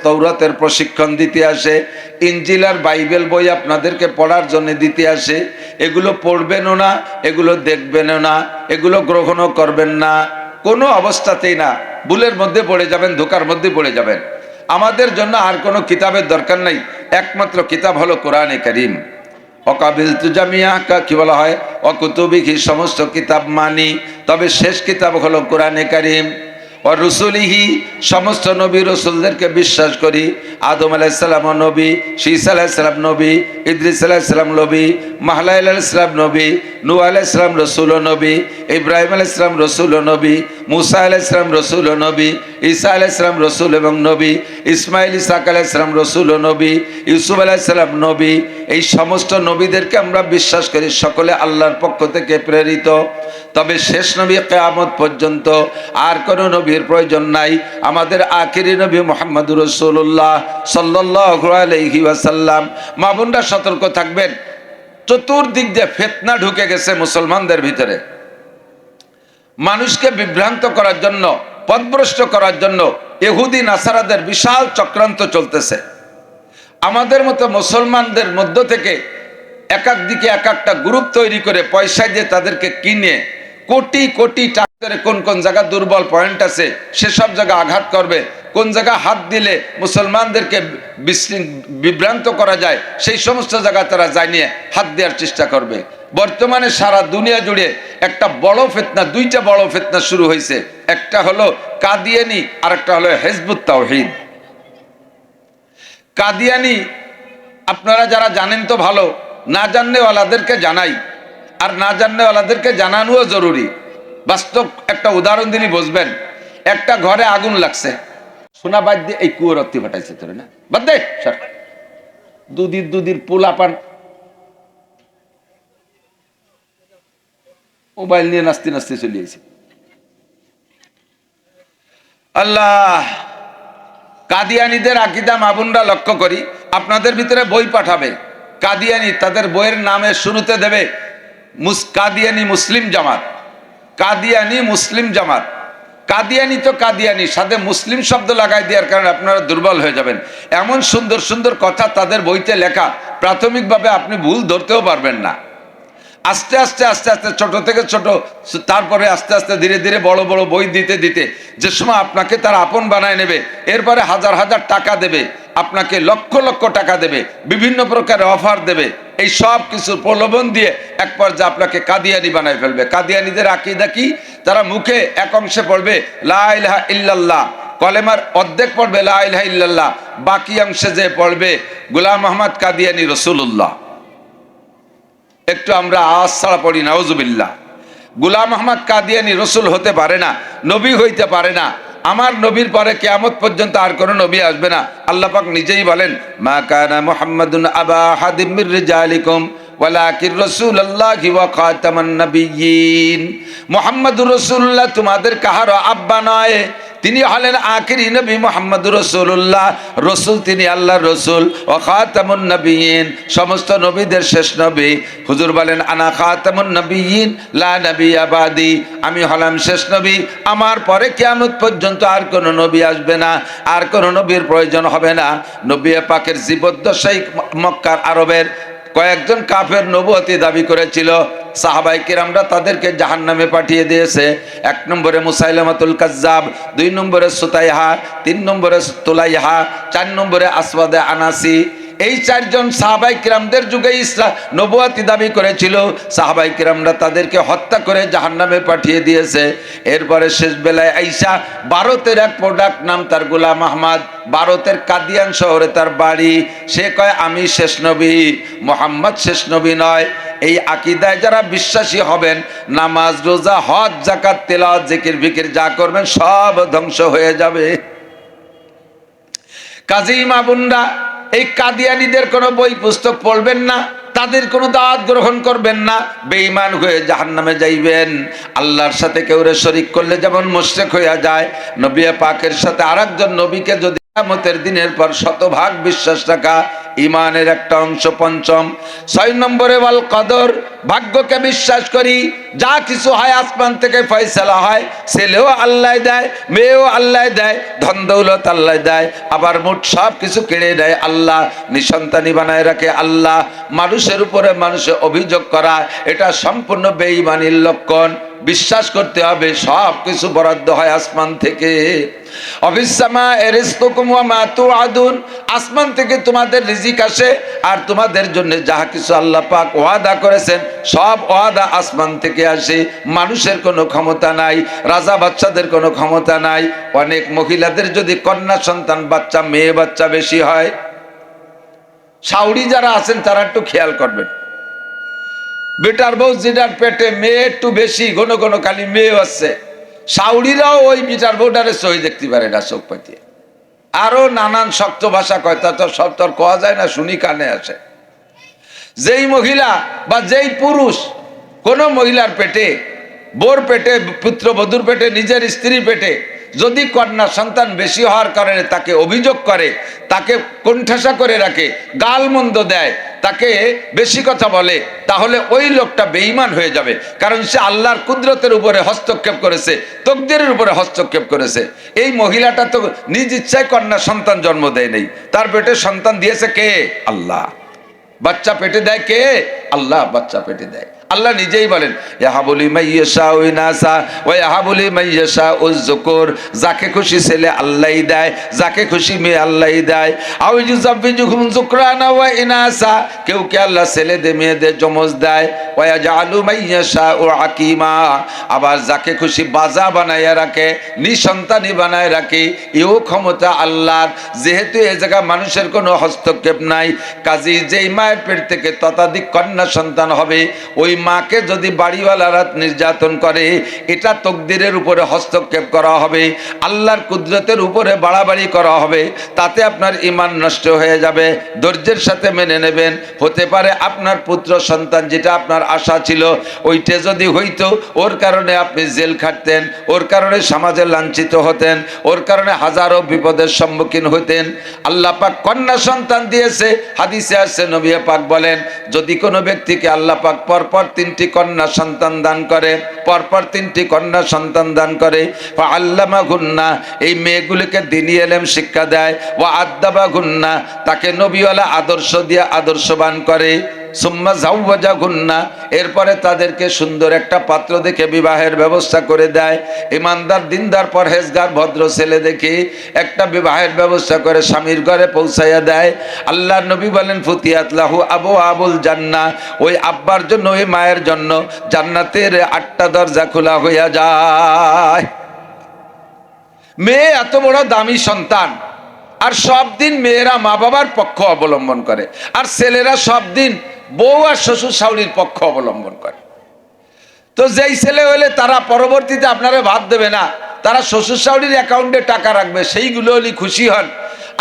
তৌরাতের প্রশিক্ষণ দিতে আসে, ইনজিল আর বাইবেল বই আপনাদেরকে পড়ার জন্য দিতে আসে, এগুলো পড়বেনও না, এগুলো দেখবেনও না, এগুলো গ্রহণও করবেন না, কোনো অবস্থাতেই না। ভুলের মধ্যে পড়ে যাবেন, ধোঁকার মধ্যে পড়ে যাবেন। আমাদের জন্য আর কোনো কিতাবের দরকার নাই, একমাত্র কিতাব হলো কোরআনে কারীম। অকাবিলতু জামিয়া, কি বলা হয়, অকুতুবিহি, সমস্ত কিতাব মানি, তবে শেষ কিতাব হলো কোরআনে কারীম। ও রুসুলিহি, সমস্ত নবী রসুলদেরকে বিশ্বাস করি। আদম আলাইহিস সালাম নবী, ঈসা আলাইহিস সালাম নবী, ইদ্রিস আলাইহিস সালাম নবী, মাহলাইল আলাইহিস সালাম নবী, নূহ আলাইহিস সালাম রাসূল ও নবী, ইব্রাহিম আলাইহিস সালাম রাসূল ও নবী, মুসা আলাইহিস সালাম রাসূল ও নবী, ঈসা আলাইহিস সালাম রাসূল এবং নবী, ইসমাঈল ইসহাক আলাইহিস সালাম রাসূল ও নবী, ইউসুফ আলাইহিস সালাম নবী। এই সমস্ত নবীদেরকে আমরা বিশ্বাস করি, সকলে আল্লাহর পক্ষ থেকে প্রেরিত। তবে শেষ নবী কিয়ামত পর্যন্ত আর কোনো নবীর প্রয়োজন নাই। আমাদের আখিরি নবী মুহাম্মদুর রাসূলুল্লাহ সাল্লাল্লাহু আলাইহি ওয়াসাল্লাম। মা বোনরা সতর্ক থাকবেন, চতুর্দিক দিয়ে ফিতনা ঢুকে গেছে মুসলমানদের ভিতরে। মানুষকে বিভ্রান্ত করার জন্য, পথভ্রষ্ট করার জন্য ইহুদি নাসারাদের বিশাল চক্রান্ত চলতেছে। আমাদের মতো মুসলমানদের মধ্য থেকে এক এক দিকে এক একটা গ্রুপ তৈরি করে পয়সা দিয়ে তাদেরকে কিনে কোটি কোটি টাকা, কোন কোন জায়গা দুর্বল পয়েন্ট আছে সেসব জায়গা আঘাত করবে, কোন জায়গা হাত দিলে মুসলমানদেরকে বিভ্রান্ত করা যায় সেই সমস্ত জায়গা তারা জানিয়ে হাত দেওয়ার চেষ্টা করবে। বর্তমানে সারা দুনিয়া জুড়ে একটা বড় ফিতনা, দুইটা বড় ফিতনা শুরু হয়েছে। একটা হলো কাদিয়ানি, আর একটা হলো হিজবুত তাওহীদ। কাদিয়ানি আপনারা যারা জানেন তো ভালো, না জাননেওয়ালাদেরকে জানাই, আর না জাননেওয়ালাদেরকে জানানোও জরুরি। বাস্তব একটা উদাহরণ দিলে বুঝবেন। একটা ঘরে আগুন লাগছে, সোনা বাদ দিয়ে এই কুয়োর রত্তি ফাটাইছে তোরে, না বাদ দে স্যার, দুদির পোলাপান মোবাইল নিয়ে নাচতে নাচতে চলে গেছে। আল্লাহ, কাদিয়ানীদের আকীদা মা বোনরা লক্ষ্য করি, আপনাদের ভিতরে বই পাঠাবে। কাদিয়ানি তাদের বইয়ের নামে শুরুতে দেবে কাদিয়ানি মুসলিম জামাত, কাদিয়ানি মুসলিম জামাত। কাদিয়ানি তো কাদিয়ানি, সাথে মুসলিম শব্দ লাগাই দেওয়ার কারণে আপনারা দুর্বল হয়ে যাবেন। এমন সুন্দর সুন্দর কথা তাদের বইতে লেখা, প্রাথমিকভাবে আপনি ভুল ধরতেও পারবেন না। আস্তে আস্তে আস্তে আস্তে ছোট থেকে ছোট, তারপরে আস্তে আস্তে ধীরে ধীরে বড় বড় বই দিতে দিতে যে সময় আপনাকে তারা আপন বানায় নেবে, এরপরে হাজার হাজার টাকা দেবে, আপনাকে লক্ষ লক্ষ টাকা দেবে, বিভিন্ন প্রকারের অফার দেবে। এই সব কিছু প্রলোভন দিয়ে এক পর্যায়ে আপনাকে কাদিয়ানি বানায় ফেলবে। কাদিয়ানিদের আকীদা কি? তারা মুখে এক অংশে পড়বে লা ইলাহা ইল্লাল্লাহ, কলেমার অর্ধেক পড়বে লা ইলাহা ইল্লাল্লাহ, বাকি অংশে যে পড়বে গোলাম মোহাম্মদ কাদিয়ানি রাসূলুল্লাহ। একটু আমরা আওয়াজ ছাড়া পড়ি নাউজুবিল্লাহ। গোলাম মোহাম্মদ কাদিয়ানি রসুল হতে পারে না, নবী হইতে পারে না। আমার নবীর পরে কিয়ামত পর্যন্ত আর কোনো নবী আসবে না। আল্লাহ পাক নিজেই বলেন, মা কানা মুহাম্মাদুন আবা আহাদিম মির রিজালিকুম ওয়ালাকিন রাসূলুল্লাহি ওয়া খাতামান নাবিয়্যিন। মুহাম্মাদুর রাসূলুল্লাহ তোমাদের কাহারও আব্বা নয়, তিনি হলেন আখিরি নবী মুহাম্মদুর রাসূলুল্লাহ। রসুল তিনি আল্লাহর রসুল। ও খাতামুন নবিয়্যিন, সমস্ত নবীদের শেষ নবী। হুজুর বলেন, আনা খাতামুন নবিয়্যিন লা নবিয়্যা বাদি, আমি হলাম শেষ নবী, আমার পরে কিয়ামত পর্যন্ত আর কোন নবী আসবে না, আর কোন নবীর প্রয়োজন হবে না। নবী পাকের জীবদ্দশায় মক্কার আরবের কয়েকজন কাফের নবুয়তি দাবি করেছিল। সাহাবাই কিরামরা তাদেরকে জাহান্নামে পাঠিয়ে দিয়েছে। 1 নম্বরে মুসাইলামাতুল কাজ্জাব, 2 নম্বরে সুতাইহা, 3 নম্বরে তুলাইহা, 4 নম্বরে আসওয়াদে আনাসি। এই 4 জন সাহাবাই কিরামদের যুগে ইসলাম নবুয়তি দাবি করেছিল। সাহাবাই কিরামরা তাদেরকে হত্যা করে জাহান্নামে পাঠিয়ে দিয়েছে। এরপরে শেষ বেলায় আইসা ভারতের এক প্রোডাক্ট, নাম তার গোলাম আহমদ, ভারতের কাদিয়ান শহরে তার বাড়ি। সে কয় আমি শেষ নবী, মুহাম্মদ শেষ নবী নয়। এই আকীদায় যারা বিশ্বাসী হবেন, নামাজ রোজা হজ যাকাত তেলাওয়াত জিকির ফিকির যা করবেন সব ধ্বংস হয়ে যাবে। কাজী মা বোনরা, এই কাদিয়ানীদের কোনো বই পুস্তক পড়বেন না, তাদের কোনো দাওয়াত গ্রহণ করবেন না, বেঈমান হয়ে জাহান্নামে যাইবেন। আল্লাহর সাথে কেউ শরীক করলে যেমন মুশরিক হয়ে যায়, নবী পাকের সাথে আরেকজন নবীকে যদি কিয়ামতের দিনের পর শতভাগ বিশ্বাস রাখা ইমানের একটা অংশ। 5ম 6 নম্বরে ওয়াল কদর, ভাগ্যকে বিশ্বাস করি। যা কিছু হয় আসমান থেকে ফয়সালা হয়। ছেলেও আল্লাহ দেয়, মেয়েও আল্লাহ দেয়, ধন দৌলত আল্লাহ দেয়, আবার মোট সব কিছু কেড়ে দেয় আল্লাহ। নিঃসন্তানী বানায় রাখে আল্লাহ। মানুষের উপরে মানুষে অভিযোগ করা, এটা সম্পূর্ণ বেঈমানির লক্ষণ। বিশ্বাস করতে হবে সব কিছু বরাদ্দ হয় আসমান থেকে। অফিসামা এরিজকুকুম ওয়া মা তুআদুন, আসমান থেকে তোমাদের রিজিক আসে, আর তোমাদের জন্য যাহা কিছু আল্লাহ পাক ওয়াদা করেছেন সব ওয়াদা আসমান থেকে আসে। মানুষের কোনো ক্ষমতা নাই, রাজা বাচ্চাদের কোনো ক্ষমতা নাই। অনেক মহিলাদের যদি কন্যা সন্তান বাচ্চা, মেয়ে বাচ্চা বেশি হয়, সাউরি যারা আছেন তারা একটু খেয়াল করবেন। বেটার বউ যেটার পেটে মেয়ে একটু বেশি, ঘন ঘন খালি মেয়ে আছে, সাউরিরাও ওই বেটার বউটারে সহি দেখতে পারে না চোখ পাতিয়ে। আরো নানান শক্ত ভাষা কয়, তা তো সব তোর কোয়া যায় না, শুনি কানে আসে। যেই মহিলা বা যেই পুরুষ কোন মহিলার পেটে, বোর পেটে, পুত্রবধূর পেটে, নিজের স্ত্রীর পেটে যদি কন্যা সন্তান বেশি হওয়ার কারণে তাকে অভিযোগ করে, তাকে কোণঠাসা করে রাখে, গালমন্দ দেয়, তাকে বেশি কথা বলে, তাহলে ওই লোকটা বেঈমান হয়ে যাবে। কারণ সে আল্লাহর কুদরতের উপরে হস্তক্ষেপ করেছে, তকদিরের উপরে হস্তক্ষেপ করেছে। এই মহিলাটা তো নিজ ইচ্ছায় কন্যা সন্তান জন্ম দেয় নাই, তার পেটে সন্তান দিয়েছে কে? আল্লাহ। বাচ্চা পেটে দেয় কে? আল্লাহ বাচ্চা পেটে দেয়। আল্লাহ নিজেই বলেন, ইয়াহাবুলি মাইয়াশাউ ইনাসা ওয়া ইয়াহাবুলি মাইয়াশাউ যুকুর, যাকে খুশি ছেলে আল্লাহই দেয়, যাকে খুশি মেয়ে আল্লাহই দেয়। আও ইউযাব্বিজুহুম যুকরানা ওয়া ইনাসা, কেউ কে আল্লাহ ছেলে দে মেয়ে দে জমজ দেয়। ওয়া ইয়াজআলু মাইয়াশাউ আকিমা, আবার যাকে খুশি বাজা বানায়া রাখে, নিঃসন্তানী বানায় রাখে। এও ক্ষমতা আল্লাহর। যেহেতু এ জায়গা মানুষের কোনো হস্তক্ষেপ নাই, কাজী যেই মায়ের পেট থেকে ততাধিক কন্যা সন্তান হবে, ওই মাকে যদি বাড়িওয়ালারা নির্যাতন করে, এটা তকদিরের উপরে হস্তক্ষেপ করা হবে, আল্লাহর কুদরতের উপরে বাড়াবাড়ি করা হবে। তাতে আপনার ঈমান নষ্ট হয়ে যাবে। ধৈর্যের সাথে মেনে নেবেন। হতে পারে আপনার পুত্র সন্তান যেটা আপনার আশা ছিল, ওইটা যদি হইতো, ওর কারণে আপনি জেল খাটতেন, ওর কারণে সমাজে লাঞ্ছিত হতেন, ওর কারণে হাজারো বিপদের সম্মুখীন হতেন। আল্লাহ পাক কন্যা সন্তান দিয়েছে। হাদিসে আসছে, নবী পাক বলেন, যদি কোনো ব্যক্তিকে আল্লাহ পাক পরপর 3টি কন্যা সন্তান দান করে, পরপর 3টি কন্যা সন্তান দান করে, ফাআল্লামাহুন্না, এই মেয়েগুলিকে দ্বীনি ইলম শিক্ষা দেয়, ওয়া আদ্দাবাহুন্না, তাকে নবীওয়ালা আদর্শ দিয়ে আদর্শবান করে। সুম্মা জাওয়াজাহুন্না, এরপরে তাদেরকে সুন্দর একটা পাত্র দেখে বিবাহের ব্যবস্থা করে দেয়। ইমানদার, দিনদার, পরহেজগার, ভদ্র ছেলে দেখে একটা বিবাহের ব্যবস্থা করে স্বামীর ঘরে পৌঁছাইয়া দেয়। আল্লাহর নবী বলেন ফুতিয়াত লাহু আবু আবুল জান্নাহ, ওই আব্বার জন্য, ওই মায়ের জন্য জান্নাতের 8টা দরজা খোলা হইয়া যায়। মেয়ে এত বড় দামি সন্তান, আর সব দিন মেয়েরা মা বাবার পক্ষ অবলম্বন করে, আর ছেলেরা সব দিন বউ আর শ্বশুর শাশুড়ির পক্ষ অবলম্বন করে। তো যেই ছেলে হলে তারা পরবর্তীতে আপনারা ভাত দেবে না, তারা শ্বশুর শাশুড়ির অ্যাকাউন্টে টাকা রাখবে, সেইগুলো হলে খুশি হন।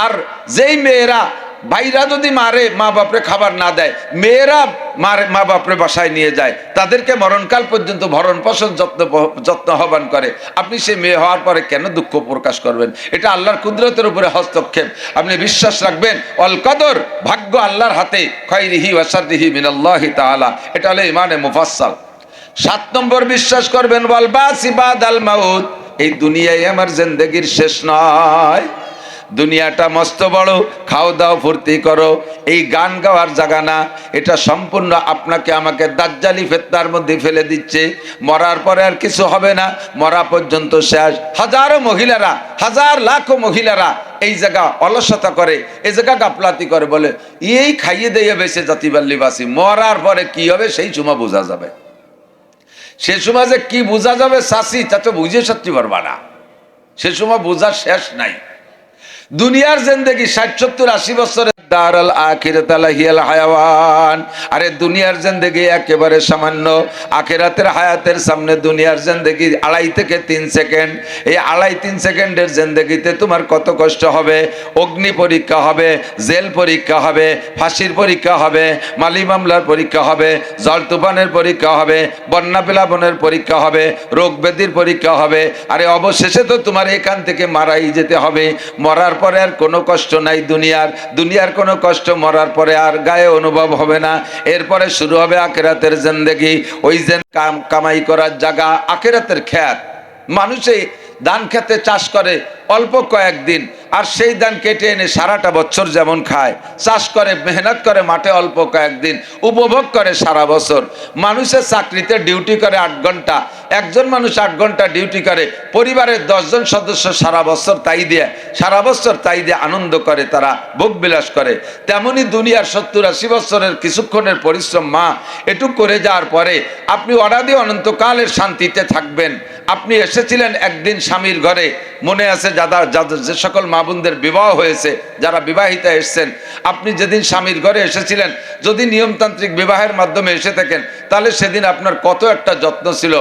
আর যেই মেয়েরা, ভাইরা যদি মারে, মা বাপরে খাবার না দেয়, মেয়েরা মা বাপরে বাসায় নিয়ে যায়, তাদেরকে মরণকাল পর্যন্ত ভরণ পোষণ যত্ন আহ্বান করে, আপনি সে মেয়ে হওয়ার পরে কেন দুঃখ প্রকাশ করবেন? এটা আল্লাহর কুদরতের উপরে হস্তক্ষেপ। আপনি বিশ্বাস রাখবেন অল কদর, ভাগ্য আল্লাহর হাতে, খায়রিহি ওয়া শাররিহি মিনাল্লাহি তাআলা। এটা হলো ইমানে মুফাসসাল। 7 নম্বর বিশ্বাস করবেন ওয়াল বাসি বাদাল মাউত, এই দুনিয়ায় আমার জিন্দেগির শেষ নয়। দুনিয়াটা মস্ত বড়, খাও দাও ফুর্তি করো, এই গান গাওয়ার জায়গা না। এটা সম্পূর্ণ আপনাকে আমাকে দাজ্জালি ফিতনার মধ্যে ফেলে দিচ্ছে। মরার পরে আর কিছু হবে না, মরা পর্যন্ত শেষ। হাজারো মহিলারা, হাজার লাখো মহিলারা এই জায়গা অলসতা করে, এই জায়গা গাফলাতি করে, বলে এই খাইয়ে দিয়ে বেঁচে জাতিবাল্লিবাসী, মরার পরে কি হবে সেই সময় বোঝা যাবে। সে সময় যে কি বোঝা যাবে চাষি, তা তো বুঝে সত্যি পারবা না, সে সময় বোঝার শেষ নাই। দুনিয়ার জিন্দেগি 60, 70, 80 বছরের, দারাল আখিরাত লাহিয়াল হায়াওয়ান। আরে দুনিয়ার জিন্দেগি একেবারে সামান্য, আখিরাতের হায়াতের সামনে দুনিয়ার জিন্দেগি 2.5 থেকে 3 সেকেন্ড। এই 2.5-3 সেকেন্ডের জিন্দেগিতে তোমার কত কষ্ট হবে। অগ্নি পরীক্ষা হবে, জেল পরীক্ষা হবে, ফাঁসির পরীক্ষা হবে, মালি মামলার পরীক্ষা হবে, জল তুফানের পরীক্ষা হবে, বন্যা প্লাবনের পরীক্ষা হবে, রোগ ব্যাধির পরীক্ষা হবে। আরে অবশেষে তো তোমার এখান থেকে মারাই যেতে হবে। মরার পরে আর কোনো কষ্ট নাই দুনিয়ার কোনো কষ্ট মরার পরে আর গায়ে অনুভব হবে না। এরপরে শুরু হবে আখিরাতের জিন্দেগি। ওই যে কামাই করার জায়গা আখিরাতের খেত। মানুষে ধান খেতে চাষ করে অল্প কয়েকদিন, আর সেই ধান কেটে এনে সারাটা বছর যেমন খায়। চাষ করে, মেহনত করে মাঠে অল্প কয়েকদিন, উপভোগ করে সারা বছর। মানুষের চাকরিতে ডিউটি করে 8 ঘন্টা, একজন মানুষ 8 ঘন্টা ডিউটি করে, পরিবারের 10 জন সদস্য সারা বছর তাই দিয়ে আনন্দ করে, তারা ভোগ বিলাস করে। তেমনি দুনিয়ার 70-80 বছরের কিছুক্ষণের পরিশ্রম মা এটু করে যাওয়ার পরে আপনি অনাদি অনন্তকালের শান্তিতে থাকবেন। আপনি এসেছিলেন একদিন স্বামীর ঘরে, মনে আছে যে সকল মা বোনদের বিবাহ হয়েছে, যারা বিবাহিতা এসেছেন, আপনি যেদিন স্বামীর ঘরে এসেছিলেন, যদি নিয়মতান্ত্রিক বিবাহের মাধ্যমে এসে থাকেন, তাহলে সেদিন আপনার কত একটা যত্ন ছিল।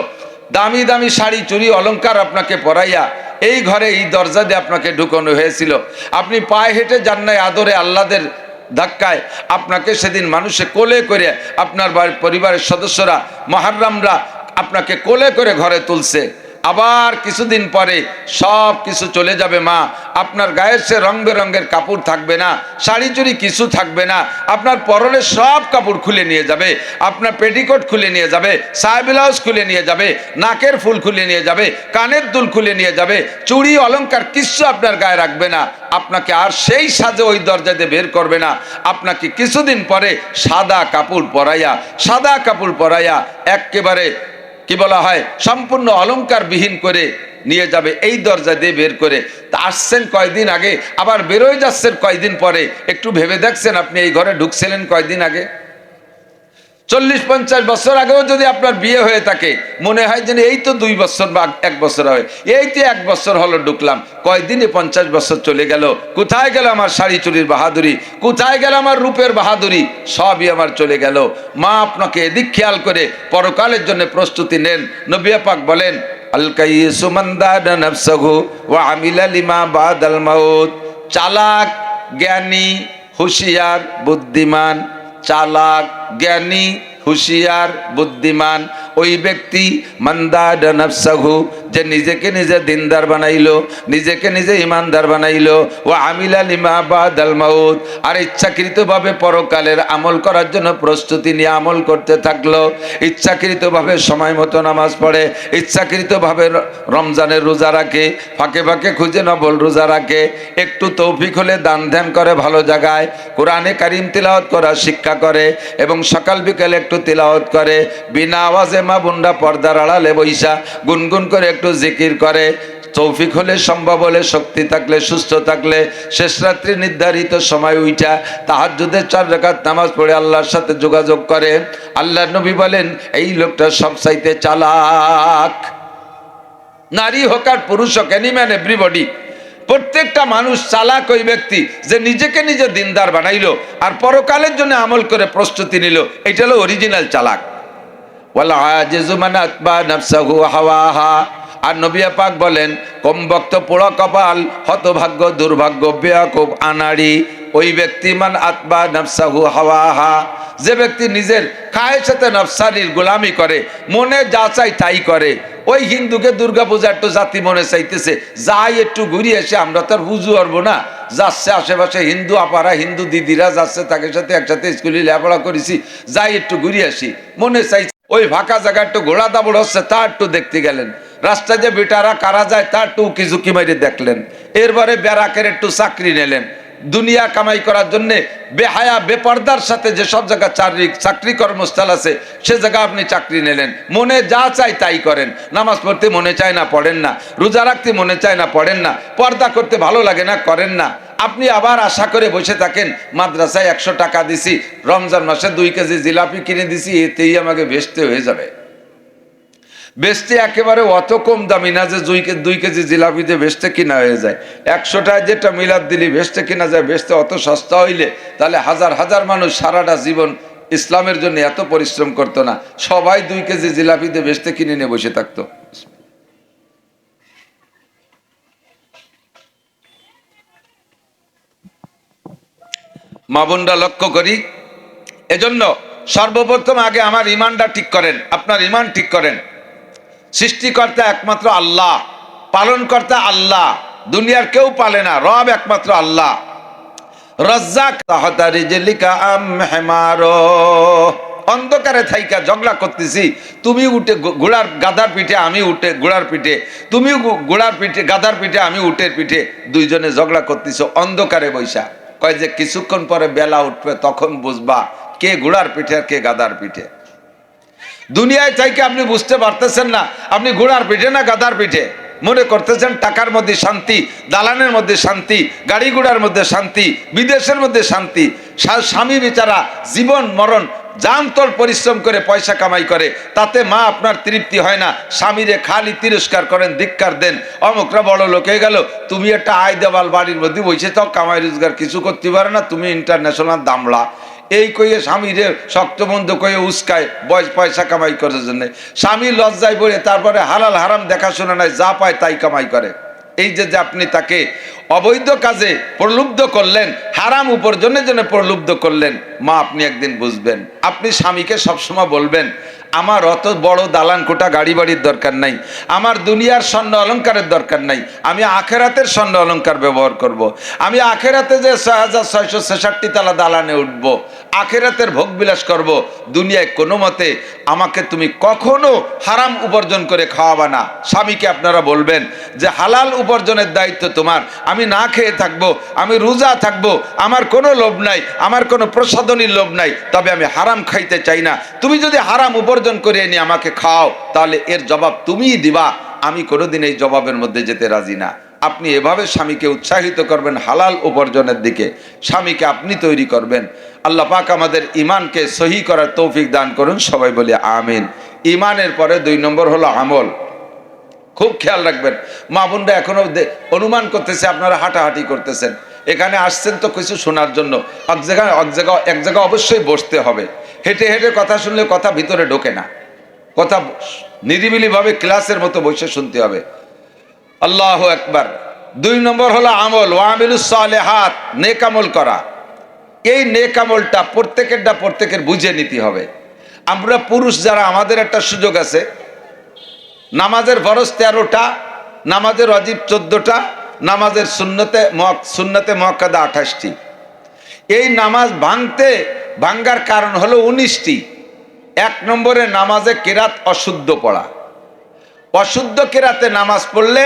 দামি দামি শাড়ি, চুড়ি, অলংকার আপনাকে পরাইয়া এই ঘরে, এই দরজা দিয়ে আপনাকে ঢুকানো হয়েছিল। আপনি পায়ে হেঁটে যান নাই, আদরে আহ্লাদের ধাক্কায় আপনাকে সেদিন মানুষে কোলে করে, আপনার পরিবারের সদস্যরা, মুহররমরা আপনাকে কোলে করে ঘরে তুলছে। আবার কিছুদিন পরে সব কিছু চলে যাবে মা, আপনার গায়ের সে রং বেরঙের কাপড় থাকবে না, শাড়ি চুড়ি কিছু থাকবে না, আপনার পরনের সব কাপড় খুলে নিয়ে যাবে, আপনার পেটিকোট খুলে নিয়ে যাবে, সায়া ব্লাউজ খুলে নিয়ে যাবে, নাকের ফুল খুলে নিয়ে যাবে, কানের দুল খুলে নিয়ে যাবে, চুড়ি অলংকার কিছু আপনার গায়ে রাখবে না। আপনাকে আর সেই সাজে ওই দরজাতে বের করবে না। আপনাকে কিছুদিন পরে সাদা কাপড় পরাইয়া একেবারে কি বলা হয়, সম্পূর্ণ অলংকার বিহীন করে নিয়ে যাবে, এই দরজা দিয়ে বের করে। তা আসছেন কয়দিন আগে, আবার বেরোয় যাচ্ছেন কয়দিন পরে। একটু ভেবে দেখছেন আপনি এই ঘরে ঢুকছিলেন কয়দিন আগে? 40-50 বছর আগেও যদি আপনার বিয়ে হয়ে থাকে, মনে হয় যেন এই তো 2 বছর বা 1 বছর হয়, এই তো 1 বছর হলো ঢুকলাম। কয়দিনে 50 বছর চলে গেল। কোথায় গেল আমার শাড়ি চুরির বাহাদুরি, কোথায় গেল আমার রূপের বাহাদুরি, সবই আমার চলে গেল। মা আপনাকে এদিক খেয়াল করে পরকালের জন্য প্রস্তুতি নেন। নবী পাক বলেন, আল কাইয়িসু মান দানা নাফসাহু ওয়া আমিলা লিমা বাদাল মাউত। চালাক, জ্ঞানী, হুঁশিয়ার, বুদ্ধিমান, চালাক, জ্ঞানী, হুঁশিয়ার, বুদ্ধিমান ওই ব্যক্তি মান্দাদ নাফসাহু, যে নিজেকে নিজে দিনদার বানাইলো, নিজেকে নিজে ইমানদার বানাইলো, ও আমিলা লিমা বাদাল মাউত, আর ইচ্ছাকৃতভাবে পরকালের আমল করার জন্য প্রস্তুতি নিয়ে আমল করতে থাকলো, ইচ্ছাকৃতভাবে সময় মতো নামাজ পড়ে, ইচ্ছাকৃতভাবে রমজানের রোজা রাখে, ফাঁকে ফাঁকে খুঁজে নফল রোজা রাখে, একটু তৌফিক হলে দান ধ্যান করে ভালো জায়গায়, কোরআনে কারিম তিলাওয়াত করার শিক্ষা করে এবং সকাল বিকেলে একটু তিলাওয়াত করে, বিনা আওয়াজে মা বোনরা পর্দার আড়ালে বইসা গুনগুন করে একটু জিকির করে, তৌফিক হলে, সম্ভব হলে, শক্তি থাকলে, সুস্থ থাকলে শেষ রাত্রি নির্ধারিত সময় উইঠা তাহাজ্জুদের 4 রাকাত নামাজ পড়ে আল্লাহর সাথে যোগাযোগ করে। আল্লাহর নবী বলেন এই লোকটা সবচাইতে চালাক। নারী হোক আর পুরুষ হোক, এনি ম্যান এভরিবডি, প্রত্যেকটা মানুষ চালাক ওই ব্যক্তি যে নিজেকে নিজে দিনদার বানাইলো আর পরকালের জন্য আমল করে প্রস্তুতি নিল। এটা হলো অরিজিনাল চালাক। ওয়াল আজিজু মান আতবা নাফসাহু হাওয়াহা, আর নবী পাক বলেন কম বক্ত পোড়া কপাল, হতভাগ্য, দুর্ভাগ্য, বেয়াকুব, আনাড়ি ওই ব্যক্তি মান আতবা নাফসাহু হাওয়াহা, যে ব্যক্তি নিজের খায়েশাতে নফসানির গোলামি করে, মনে যা চাই তাই করে। ওই হিন্দুকে দুর্গা পূজা একটু জাতি মনে চাইতেছে, যাই একটু ঘুরিয়ে এসে, আমরা তো আর বুঝু পারবো না, যাচ্ছে আশেপাশে হিন্দু আপারা, হিন্দু দিদিরা যাচ্ছে, তাদের সাথে একসাথে স্কুলে লেখাপড়া করেছি, যাই একটু ঘুরিয়ে আসি, মনে চাইছে। ওই ফাঁকা জায়গা একটু ঘোড়া দাবড় হচ্ছে, তা একটু দেখতে গেলেন। রাস্তায় যে বেটারা কারা যায় তা একটু উকি ঝুঁকি মারি দেখলেন। এরপরে ব্যারাকের একটু চাকরি নিলেন। দুনিয়া কামাই করার জন্য বেহায়া বেপর্দার সাথে যে সব জায়গা চাকরি কর্মস্থল আছে, সে জায়গা আপনি চাকরি নিলেন। মনে যা চাই তাই করেন। নামাজ পড়তে মনে চায় না, পড়েন না। রোজা রাখতে মনে চায় না, পড়েন না। পর্দা করতে ভালো লাগে না, করেন না। আপনি আবার আশা করে বসে থাকেন, মাদ্রাসায় 100 টাকা দিছি, রমজান মাসে 2 কেজি জিলাপি কিনে দিছি, এতেই আমাকে বেচতে হয়ে যাবে। বেচতে একেবারে অত কম দামি না যে 2 কেজি জিলাপিতে বেচতে কিনা হয়ে যায়। 100 টাকা যেটা মিলাদ দিলি বেচতে কিনা যায়, বেচতে অত সস্তা হইলে তাহলে হাজার হাজার মানুষ সারাটা জীবন ইসলামের জন্য এত পরিশ্রম করতো না, সবাই 2 কেজি জিলাপিতে বেচতে কিনে নিয়ে বসে থাকতো। মা বোনরা লক্ষ্য করি, এজন্য সর্বপ্রথম আগে আমার ইমানটা ঠিক করেন, আপনার ইমান ঠিক করেন। সৃষ্টিকর্তা একমাত্র আল্লাহ, পালনকর্তা আল্লাহ, দুনিয়ার কেউ পালে না, রব একমাত্র আল্লাহ। রাজ্জাক তাহতা রিজলিকা আম হিমারো, অন্ধকারে থাইকা ঝগড়া করতেছি, তুমি উঠে ঘোড়ার গাধার পিঠে, আমি উঠে ঘোড়ার পিঠে, তুমি ঘোড়ার পিঠে গাধার পিঠে, আমি উটের পিঠে, দুইজনে ঝগড়া করতেছ অন্ধকারে বৈশা। কয় যে কিছুক্ষণ পরে বেলা উঠবে, তখন বুঝবা কে ঘোড়ার পিঠে আর কে গাধার পিঠে। দুনিয়ায় থেকে আপনি বুঝতে পারতেছেন না আপনি ঘোড়ার পিঠে না গাধার পিঠে। মনে করতেছেন টাকার মধ্যে শান্তি, দালানের মধ্যে শান্তি, গাড়ি ঘোড়ার মধ্যে শান্তি, বিদেশের মধ্যে শান্তি। স্বামী বেচারা জীবন মরণ জানতল পরিশ্রম করে পয়সা কামাই করে, তাতে মা আপনার তৃপ্তি হয় না, স্বামীরে খালি তিরস্কার করেন, ধিক্কার দেন, অমুকরা বড় লোক হয়ে গেল, তুমি একটা আয় দেওয়াল বাড়ির মধ্যে বসে থাও, কামাই রোজগার কিছু করতে পারে না, তুমি ইন্টারন্যাশনাল দামড়া। এই কইয়ে স্বামীরে শক্তবন্ধ কয়ে উস্কায় পয়সা কামাই করার জন্য। স্বামী লজ্জায় পড়ে তারপরে হালাল হারাম দেখাশোনা নাই, যা পায় তাই কামাই করে। এই যে আপনি তাকে অবৈধ কাজে প্রলুব্ধ করলেন, হারাম উপার্জনের জন্য প্রলুব্ধ করলেন, মা আপনি একদিন বুঝবেন। আপনি স্বামীকে সবসময় বলবেন, আমার অত বড় দালান কোটা গাড়ি বাড়ির দরকার নাই, আমার দুনিয়ার স্বর্ণ অলঙ্কারের দরকার নাই, আমি আখেরাতের স্বর্ণ অলঙ্কার ব্যবহার করব। আমি আখেরাতে যে 6666 তলা দালানে উঠব, আখেরাতের ভোগ বিলাস করব। দুনিয়ায় কোনো মতে আমাকে তুমি কখনো হারাম উপার্জন করে খাওয়াবা না। স্বামীকে আপনারা বলবেন যে হালাল উপার্জনের দায়িত্ব তোমার, আমি না খেয়ে থাকবো, আমি রোজা থাকবো, আমার কোনো লোভ নাই, আমার কোনো প্রসাদনীর লোভ নাই, তবে আমি হারাম খাইতে চাই না। তুমি যদি হারাম উপার্জন করে এনে আমাকে খাও, তাহলে এর জবাব তুমিই দিবা, আমি কোনোদিন এই জবাবের মধ্যে যেতে রাজি না। আপনি এভাবে স্বামীকে উৎসাহিত করবেন হালাল উপার্জনের দিকে, স্বামীকে আপনি তৈরি করবেন। আল্লাহ পাক আমাদের ইমানকে সহি করার তৌফিক দান করুন, সবাই বলি আমিন। ইমানের পরে 2 নম্বর হলো আমল। খুব খেয়াল রাখবেন, মা বোনরা এখনো অনুমান করতেছে আপনারা হাঁটাহাঁটি করতেছেন, এখানে আসছেন তো কিছু শোনার জন্য। এক জায়গায় অবশ্যই বসতে হবে। হেঁটে হেঁটে কথা শুনলে কথা ভিতরে ঢোকে না, কথা নিরিবিলিভাবে ক্লাসের মতো বসে শুনতে হবে। আল্লাহু আকবার। 2 নম্বর হলো আমল, ওয়ামিলুস সালেহাত, নেক আমল করা। এই নেক আমলটা প্রত্যেকের বুঝে নিতে হবে। আমরা পুরুষ যারা, আমাদের একটা সুযোগ আছে, নামাজের ফরজ 13টা, নামাজের ওয়াজিব 14টা, নামাজের সুন্নতে মুআক্কাদা 28টি। এই নামাজ ভাঙ্গার কারণ হলো 19টি। 1 নম্বরে নামাজে কিরাত অশুদ্ধ পড়া। অশুদ্ধ কিরাতে নামাজ পড়লে,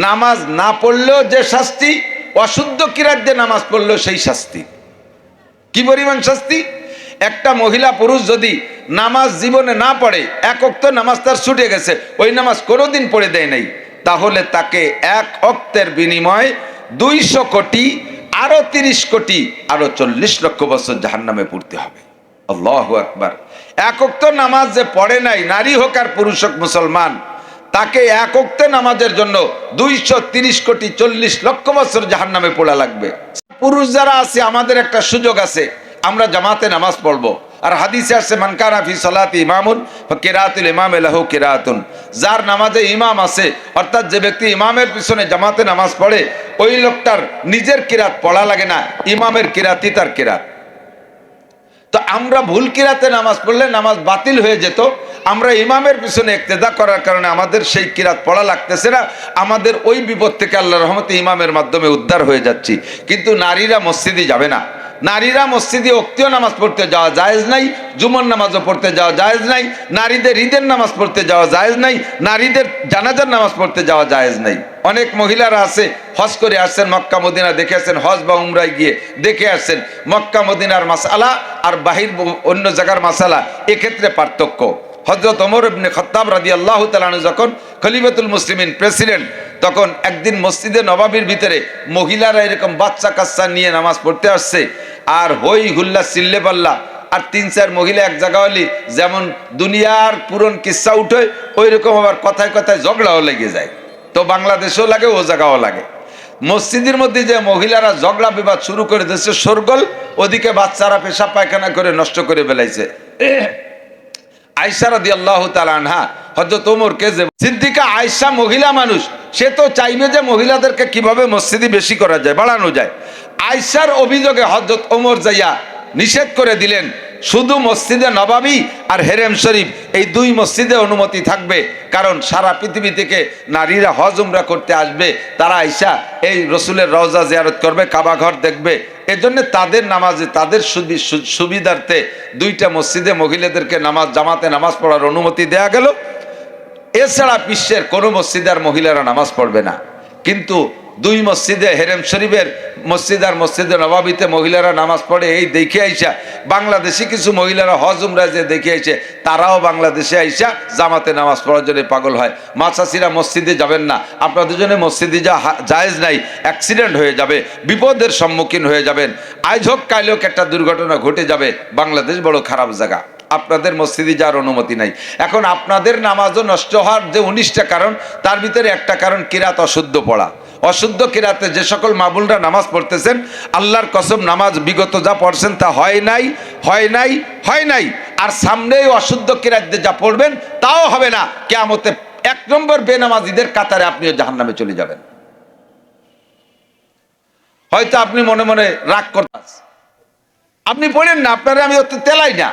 নামাজ না পড়লেও যে শাস্তি, অশুদ্ধ কিরাত দিয়ে নামাজ পড়লেও সেই শাস্তি। কি পরিমাণ শাস্তি! একটা মহিলা পুরুষ যদি নামাজ জীবনে না পড়ে, 1 ওয়াক্ত নামাজ তার ছুটে গেছে, ওই নামাজ কোনোদিন পড়ে দেয় নাই, তাহলে তাকে 1 ওয়াক্তের বিনিময়ে 200 কোটি, আরো 30 কোটি, আরো 40 লক্ষ বছর জাহান্নামে পড়তে হবে। আল্লাহু আকবার। 1 ওয়াক্ত নামাজ যে পড়ে নাই, নারী হোক আর পুরুষ হোক মুসলমান, তাকে 1 ওয়াক্ত নামাজের জন্য 230 কোটি 40 লক্ষ বছর জাহান্নামে পড়া লাগবে। পুরুষ যারা আছে, আমাদের একটা সুযোগ আছে, আমরা জামাতে নামাজ পড়বো। আর হাদিসে আছে, মান কানা ফি সালাতি ইমামুন ফাকিরাতুল ইমামি লাহু কিরাতুন। যার নামাজে ইমাম আছে, অর্থাৎ যে ব্যক্তি ইমামের পিছনে জামাতে নামাজ পড়ে, ওই লোকটার নিজের কিরাত পড়া লাগে না, ইমামের কিরাতই তার কিরাত। তো আমরা ভুল কিরাতে নামাজ পড়লে নামাজ বাতিল হয়ে যেত। আমরা ইমামের পিছনে ইক্তেদা করার কারণে আমাদের সেই কিরাত পড়া লাগতেছে না, আমাদের ওই বিপদ থেকে আল্লাহর রহমতে ইমামের মাধ্যমে উদ্ধার হয়ে যাচ্ছি। কিন্তু নারীরা মসজিদে যাবে না, নারীরা মসজিদে ওক্তীয় নামাজ পড়তে যাওয়া জায়েজ নাই, জুমার নামাজও পড়তে যাওয়া জায়েজ নাই, নারীদের ঈদের নামাজ পড়তে যাওয়া জায়েজ নাই, নারীদের জানাজার নামাজ পড়তে যাওয়া জায়েজ নাই। অনেক মহিলারা আছে, হজ করে আসছেন, মক্কা মদিনা দেখে আসছেন, হজ বা উমরায় গিয়ে দেখে আসছেন, মক্কা মদিনার মাসালা আর বাহির অন্য জায়গার মাসালা, এক্ষেত্রে পার্থক্য। হযরত ওমর ইবনে খাত্তাব রাদিয়াল্লাহু তাআলা আনহু যখন খলিফাতুল মুসলিমিন, প্রেসিডেন্ট, তখন একদিন মসজিদে নবাবির ভিতরে মহিলারা এরকম বাচ্চা কাচ্চা নিয়ে নামাজ পড়তে আসছে, আর হই হুল্লা চিল্লে পাল্লা, আর 3-4 মহিলা এক জায়গাওয়ালি, যেমন দুনিয়ার পুরন কিস্সা উঠে, ওই রকম আবার কথায় কথায় ঝগড়াও লেগে যায়। তো বাংলাদেশেও লাগে, ও জায়গাও লাগে। মসজিদের মধ্যে যে মহিলারা ঝগড়া বিবাদ শুরু করে দিয়েছে, শোরগোল, ওদিকে বাচ্চারা পেশাব পায়খানা করে নষ্ট করে ফেলাইছে। আয়েশা রাদিয়াল্লাহু তাআলা আনহা হযরত ওমরকে, যে সিদ্দিকা আয়েশা মহিলা মানুষ, সে তো চাইবে যে মহিলাদেরকে কিভাবে মসজিদে বেশি করা যায়, বাড়ানো যায়। আয়েশার অভিযোগে হযরত ওমর যাইয়া নিষেধ করে দিলেন, শুধু মসজিদে নবাবী আর হেরেম শরীফ, এই 2 মসজিদে অনুমতি থাকবে, কারণ সারা পৃথিবী থেকে নারীরা হজ উমরা করতে আসবে, তারা আয়েশা এই রসুলের রওজা জিয়ারত করবে, কাবা ঘর দেখবে। এজন্য তাদের নামাজে, তাদের সুবিধার্থে 2টা মসজিদে মহিলাদেরকে জামাতে নামাজ পড়ার অনুমতি দেয়া গেল। এছাড়া বিশ্বের কোনো মসজিদে আর মহিলারা নামাজ পড়বে না। কিন্তু 2 মসজিদে, হেরেম শরীফের মসজিদ আর মসজিদে নবাবিতে মহিলারা নামাজ পড়ে, এই দেখে আইসা বাংলাদেশি কিছু মহিলারা হজ উমরায় যে দেখে আইসে, তারাও বাংলাদেশে আইসা জামাতে নামাজ পড়ার জন্য পাগল হয়। মাছাসিরা মসজিদে যাবেন না, আপনাদের জন্য মসজিদে যা জায়েজ নাই, অ্যাক্সিডেন্ট হয়ে যাবে, বিপদের সম্মুখীন হয়ে যাবেন, আজ হোক কাল হোক একটা দুর্ঘটনা ঘটে যাবে। বাংলাদেশ বড় খারাপ জায়গা, আপনাদের মসজিদে যাওয়ার অনুমতি নাই। এখন আপনাদের নামাজও নষ্ট হওয়ার যে 19টা কারণ, তার ভিতরে একটা কারণ কিরাত অশুদ্ধ পড়া। অশুদ্ধ কিরাতে যে সকল মাবুলরা নামাজ পড়তেছেন, আল্লাহর কসম নামাজ বিগত যা পড়ছেন তা হয় নাই, হয় নাই, হয় নাই। আর সামনেই অশুদ্ধ কিরাত দিয়ে যা পড়বেন তাও হবে না। কিয়ামতে 1 নম্বর বেনামাজিদের কাতারে আপনিও জাহান্নামে চলে যাবেন। হয়তো আপনি মনে মনে রাগ করতেন, আপনি পড়েন না, আপনারা আমি অত তেলাই না,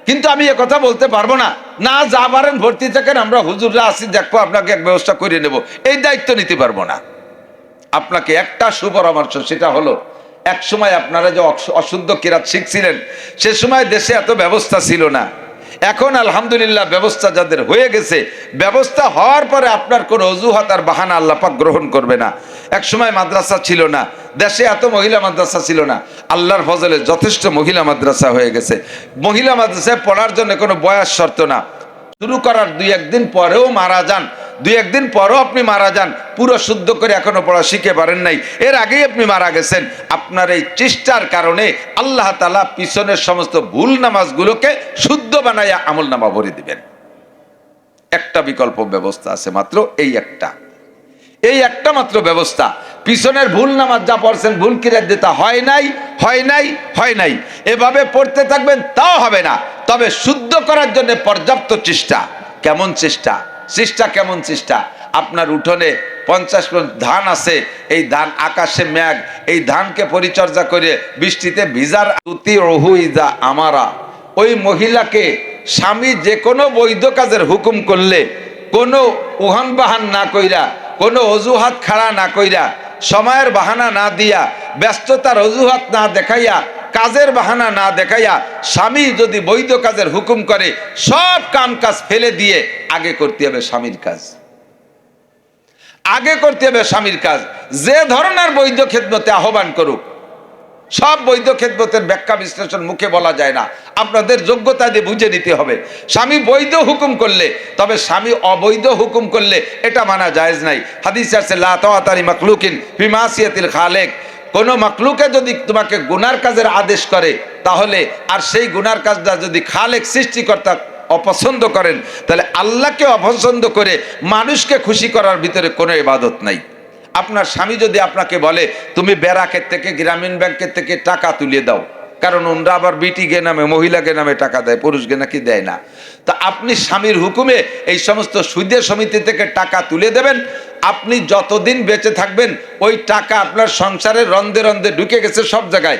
কিন্তু আমি এ কথা বলতে পারবো না, না যা পারেন ভর্তি থাকেন, আমরা হুজুররা আসি, দেখবো আপনাকে এক ব্যবস্থা করে নেব, এই দায়িত্ব নিতে পারবো না। আপনাকে একটা সুপরামর্শ, সেটা হলো, এক সময় আপনারা যে অশুদ্ধ কিরাত শিখছিলেন, সে সময় দেশে এত ব্যবস্থা ছিল না। এখন আলহামদুলিল্লাহ ব্যবস্থা যাদের হয়ে গেছে, ব্যবস্থা হওয়ার পরে আপনার কোনো অজুহাত আর বাহানা আল্লাহ পাক গ্রহণ করবে না। এক সময় মাদ্রাসা ছিল না, দেশে এত মহিলা মাদ্রাসা ছিল না, আল্লাহর ফজলে যথেষ্ট মহিলা মাদ্রাসা হয়ে গেছে। মহিলা মাদ্রাসায় পড়ার জন্য কোনো বয়স শর্ত না, শুরু করার 2-1 দিন পরেও মারা যান, 2-1 দিন পরও আপনি মারা যান, পুরো শুদ্ধ করে এখনো পড়া শিখে পারেন নাই, এর আগেই আপনি মারা গেছেন, আপনার এই চেষ্টার কারণে আল্লাহ তাআলা পিছনের সমস্ত ভুল নামাজগুলোকে শুদ্ধ বানাইয়া আমল নামা ভরে দিবেন। একটা বিকল্প ব্যবস্থা আছে, মাত্র এই একটা মাত্র ব্যবস্থা। পিছনের ভুল নামাজ যা পড়ছেন, ভুল কিরাত দিতে হয় নাই, হয় নাই, হয় নাই, এভাবে পড়তে থাকবেন, তাও হবে না। তবে শুদ্ধ করার জন্য পর্যাপ্ত চেষ্টা। কেমন চেষ্টা? কেমন চেষ্টা? আপনার উঠোনে 50 মণ ধান আছে, এই ধান, আকাশে মেঘ, এই ধানকে পরিচর্যা করে বৃষ্টিতে ভিজার আমারা, ওই মহিলাকে স্বামী যে কোনো বৈধ কাজের হুকুম করলে কোনো উহান বাহান না কইরা, কোনো অজুহাত খাড়া না কইরা, সময়ের বাহানা না দিয়া, ব্যস্ততার অজুহাত না দেখাইয়া, কাজের বাহানা না দেখাইয়া স্বামী যদি বৈধ কাজের হুকুম করে সব কাম কাজ ফেলে দিয়ে আগে করতে হবে স্বামীর কাজ, আগে করতে হবে স্বামীর কাজ। যে ধরনের বৈধ খেদমতে আহ্বান করুক, সব বৈধ খেদমতের ব্যাখ্যা বিশ্লেষণ মুখে বলা যায় না, আপনাদের যোগ্যতা দিয়ে বুঝে নিতে হবে। স্বামী বৈধ হুকুম করলে, তবে স্বামী অবৈধ হুকুম করলে এটা মানা জায়েজ নাই। হাদিসে আছে লা তাআতা লি মাখলুকিন ফি মাসিয়াতিল খালিক, কোন মাখলুকে যদি তোমাকে গুনার কাজের আদেশ করে, তাহলে আর সেই গুনার কাজটা যদি খালেক সৃষ্টিকর্তা অপছন্দ করেন, তাহলে আল্লাহকে অপছন্দ করে মানুষকে খুশি করার ভিতরে কোনো ইবাদত নাই। আপনার স্বামী যদি আপনাকে বলে তুমি ব্যারাকের থেকে, গ্রামীণ ব্যাংকের থেকে টাকা তুলে দাও, কারণ ওনরা আবার বিটিকে নামে, মহিলাকে নামে টাকা দেয়, পুরুষকে নাকি দেয় না, তা আপনি স্বামীর হুকুমে এই সমস্ত সুদের সমিতি থেকে টাকা তুলে দেবেন। আপনি যতদিন বেঁচে থাকবেন ওই টাকা আপনার সংসারের রন্ধে রন্ধে ঢুকে গেছে সব জায়গায়,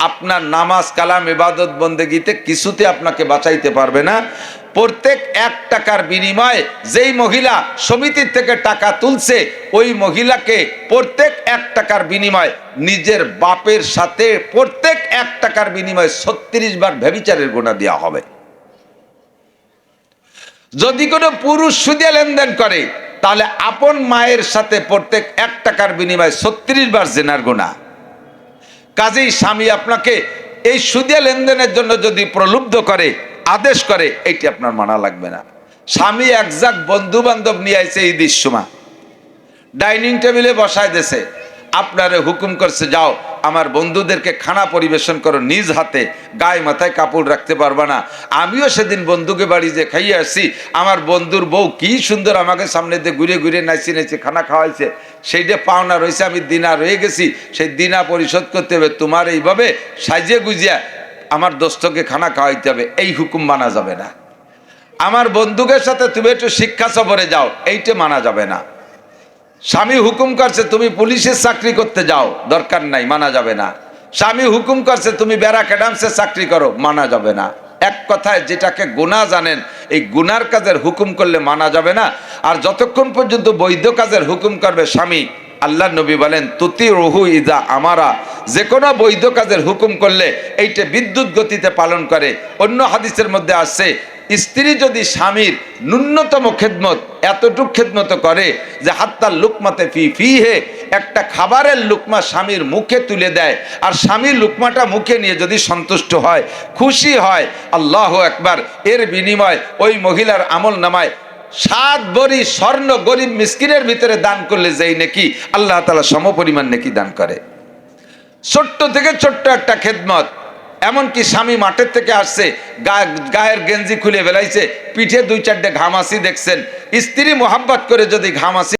আপনার নামাজ কালাম ইবাদত বন্দেগীতে কিছুতে আপনাকে বাঁচাইতে পারবে না। প্রত্যেক 1 টাকার বিনিময়ে যেই মহিলা সমিতির থেকে টাকা তুলছে, ওই মহিলাকে প্রত্যেক 1 টাকার বিনিময়ে নিজের বাপের সাথে প্রত্যেক 1 টাকার বিনিময়ে 36 বার ব্যভিচারের গুনাহ দেওয়া হবে। যদি কোনো পুরুষ সুদে লেনদেন করে, তাহলে আপন মায়ের সাথে প্রত্যেক 1 টাকার বিনিময়ে 36 বার জিনার গুনাহ। কাজেই স্বামী আপনাকে এই সুদে লেনদেনের জন্য যদি প্রলুব্ধ করে, আদেশ করে, এইটি আপনার মানা লাগবে না। স্বামী একজাক বন্ধু বান্ধব নিয়ে আইছে ঈদের সময়, ডাইনিং টেবিলে বসায় দিয়েছে, আপনারে হুকুম করছে যাও আমার বন্ধুদেরকে খানা পরিবেশন করো নিজ হাতে, গায়ে মাথায় কাপড় রাখতে পারবা না। আমিও সেদিন বন্ধুকে বাড়ি যে খাইয়ে আসছি, আমার বন্ধুর বউ কি সুন্দর আমাকে সামনে দিয়ে ঘুরে ঘুরে নাচি নাচি খানা খাওয়াইছে, সেইটা পাওনা রয়েছে, আমি দিনা রয়ে গেছি, সেই দিনা পরিশোধ করতে হবে। তোমার এইভাবে সাজিয়ে গুজিয়া আমার দোস্তকে খানা খাওয়াইতে হবে, এই হুকুম মানা যাবে না। আমার বন্ধুকের সাথে তুমি একটু শিক্ষা সফরে যাও, এইটা মানা যাবে না। স্বামী হুকুম করছে তুমি পুলিশের চাকরি করতে যাও, দরকার নাই, মানা যাবে না। স্বামী হুকুম করছে তুমি ব্যারাক অ্যাডামসে চাকরি করো, মানা যাবে না। এক কথায় যেটাকে গুনাহ জানেন, এই গুনার কাজের হুকুম করলে মানা যাবে না। আর যতক্ষণ পর্যন্ত বৈধ কাজের হুকুম করবে স্বামী, আল্লাহ নবী বলেন তুতি রুহু ইদা আমারা, যে কোনো বৈধ কাজের হুকুম করলে এইটা বিদ্যুৎ গতিতে পালন করে। অন্য হাদিসের মধ্যে আসছে স্ত্রী যদি স্বামীর ন্যূনতম খেদমত এতটুক খেদমত করে যে হাত্তার লুকমাতে ফি ফি হে, একটা খাবারের লুকমা স্বামীর মুখে তুলে দেয়, আর স্বামীর লুকমাটা মুখে নিয়ে যদি সন্তুষ্ট হয়, খুশি হয়, আল্লাহু আকবার, এর বিনিময় ওই মহিলার আমল নামায় 7 ভরি স্বর্ণ গরিব মিসকিনের ভিতরে দান করলে যেই নেকি, আল্লাহ তাআলা সমপরিমাণ নেকি দান করে। ছোট্ট থেকে ছোট্ট একটা খেদমত। এমনকি স্বামী মাঠের থেকে আসছে, গায়ের গেঞ্জি খুলে ফেলাইছে, পিঠে 2-4টে ঘামাসি দেখছেন, স্ত্রী মোহাব্বত করে যদি ঘামাসি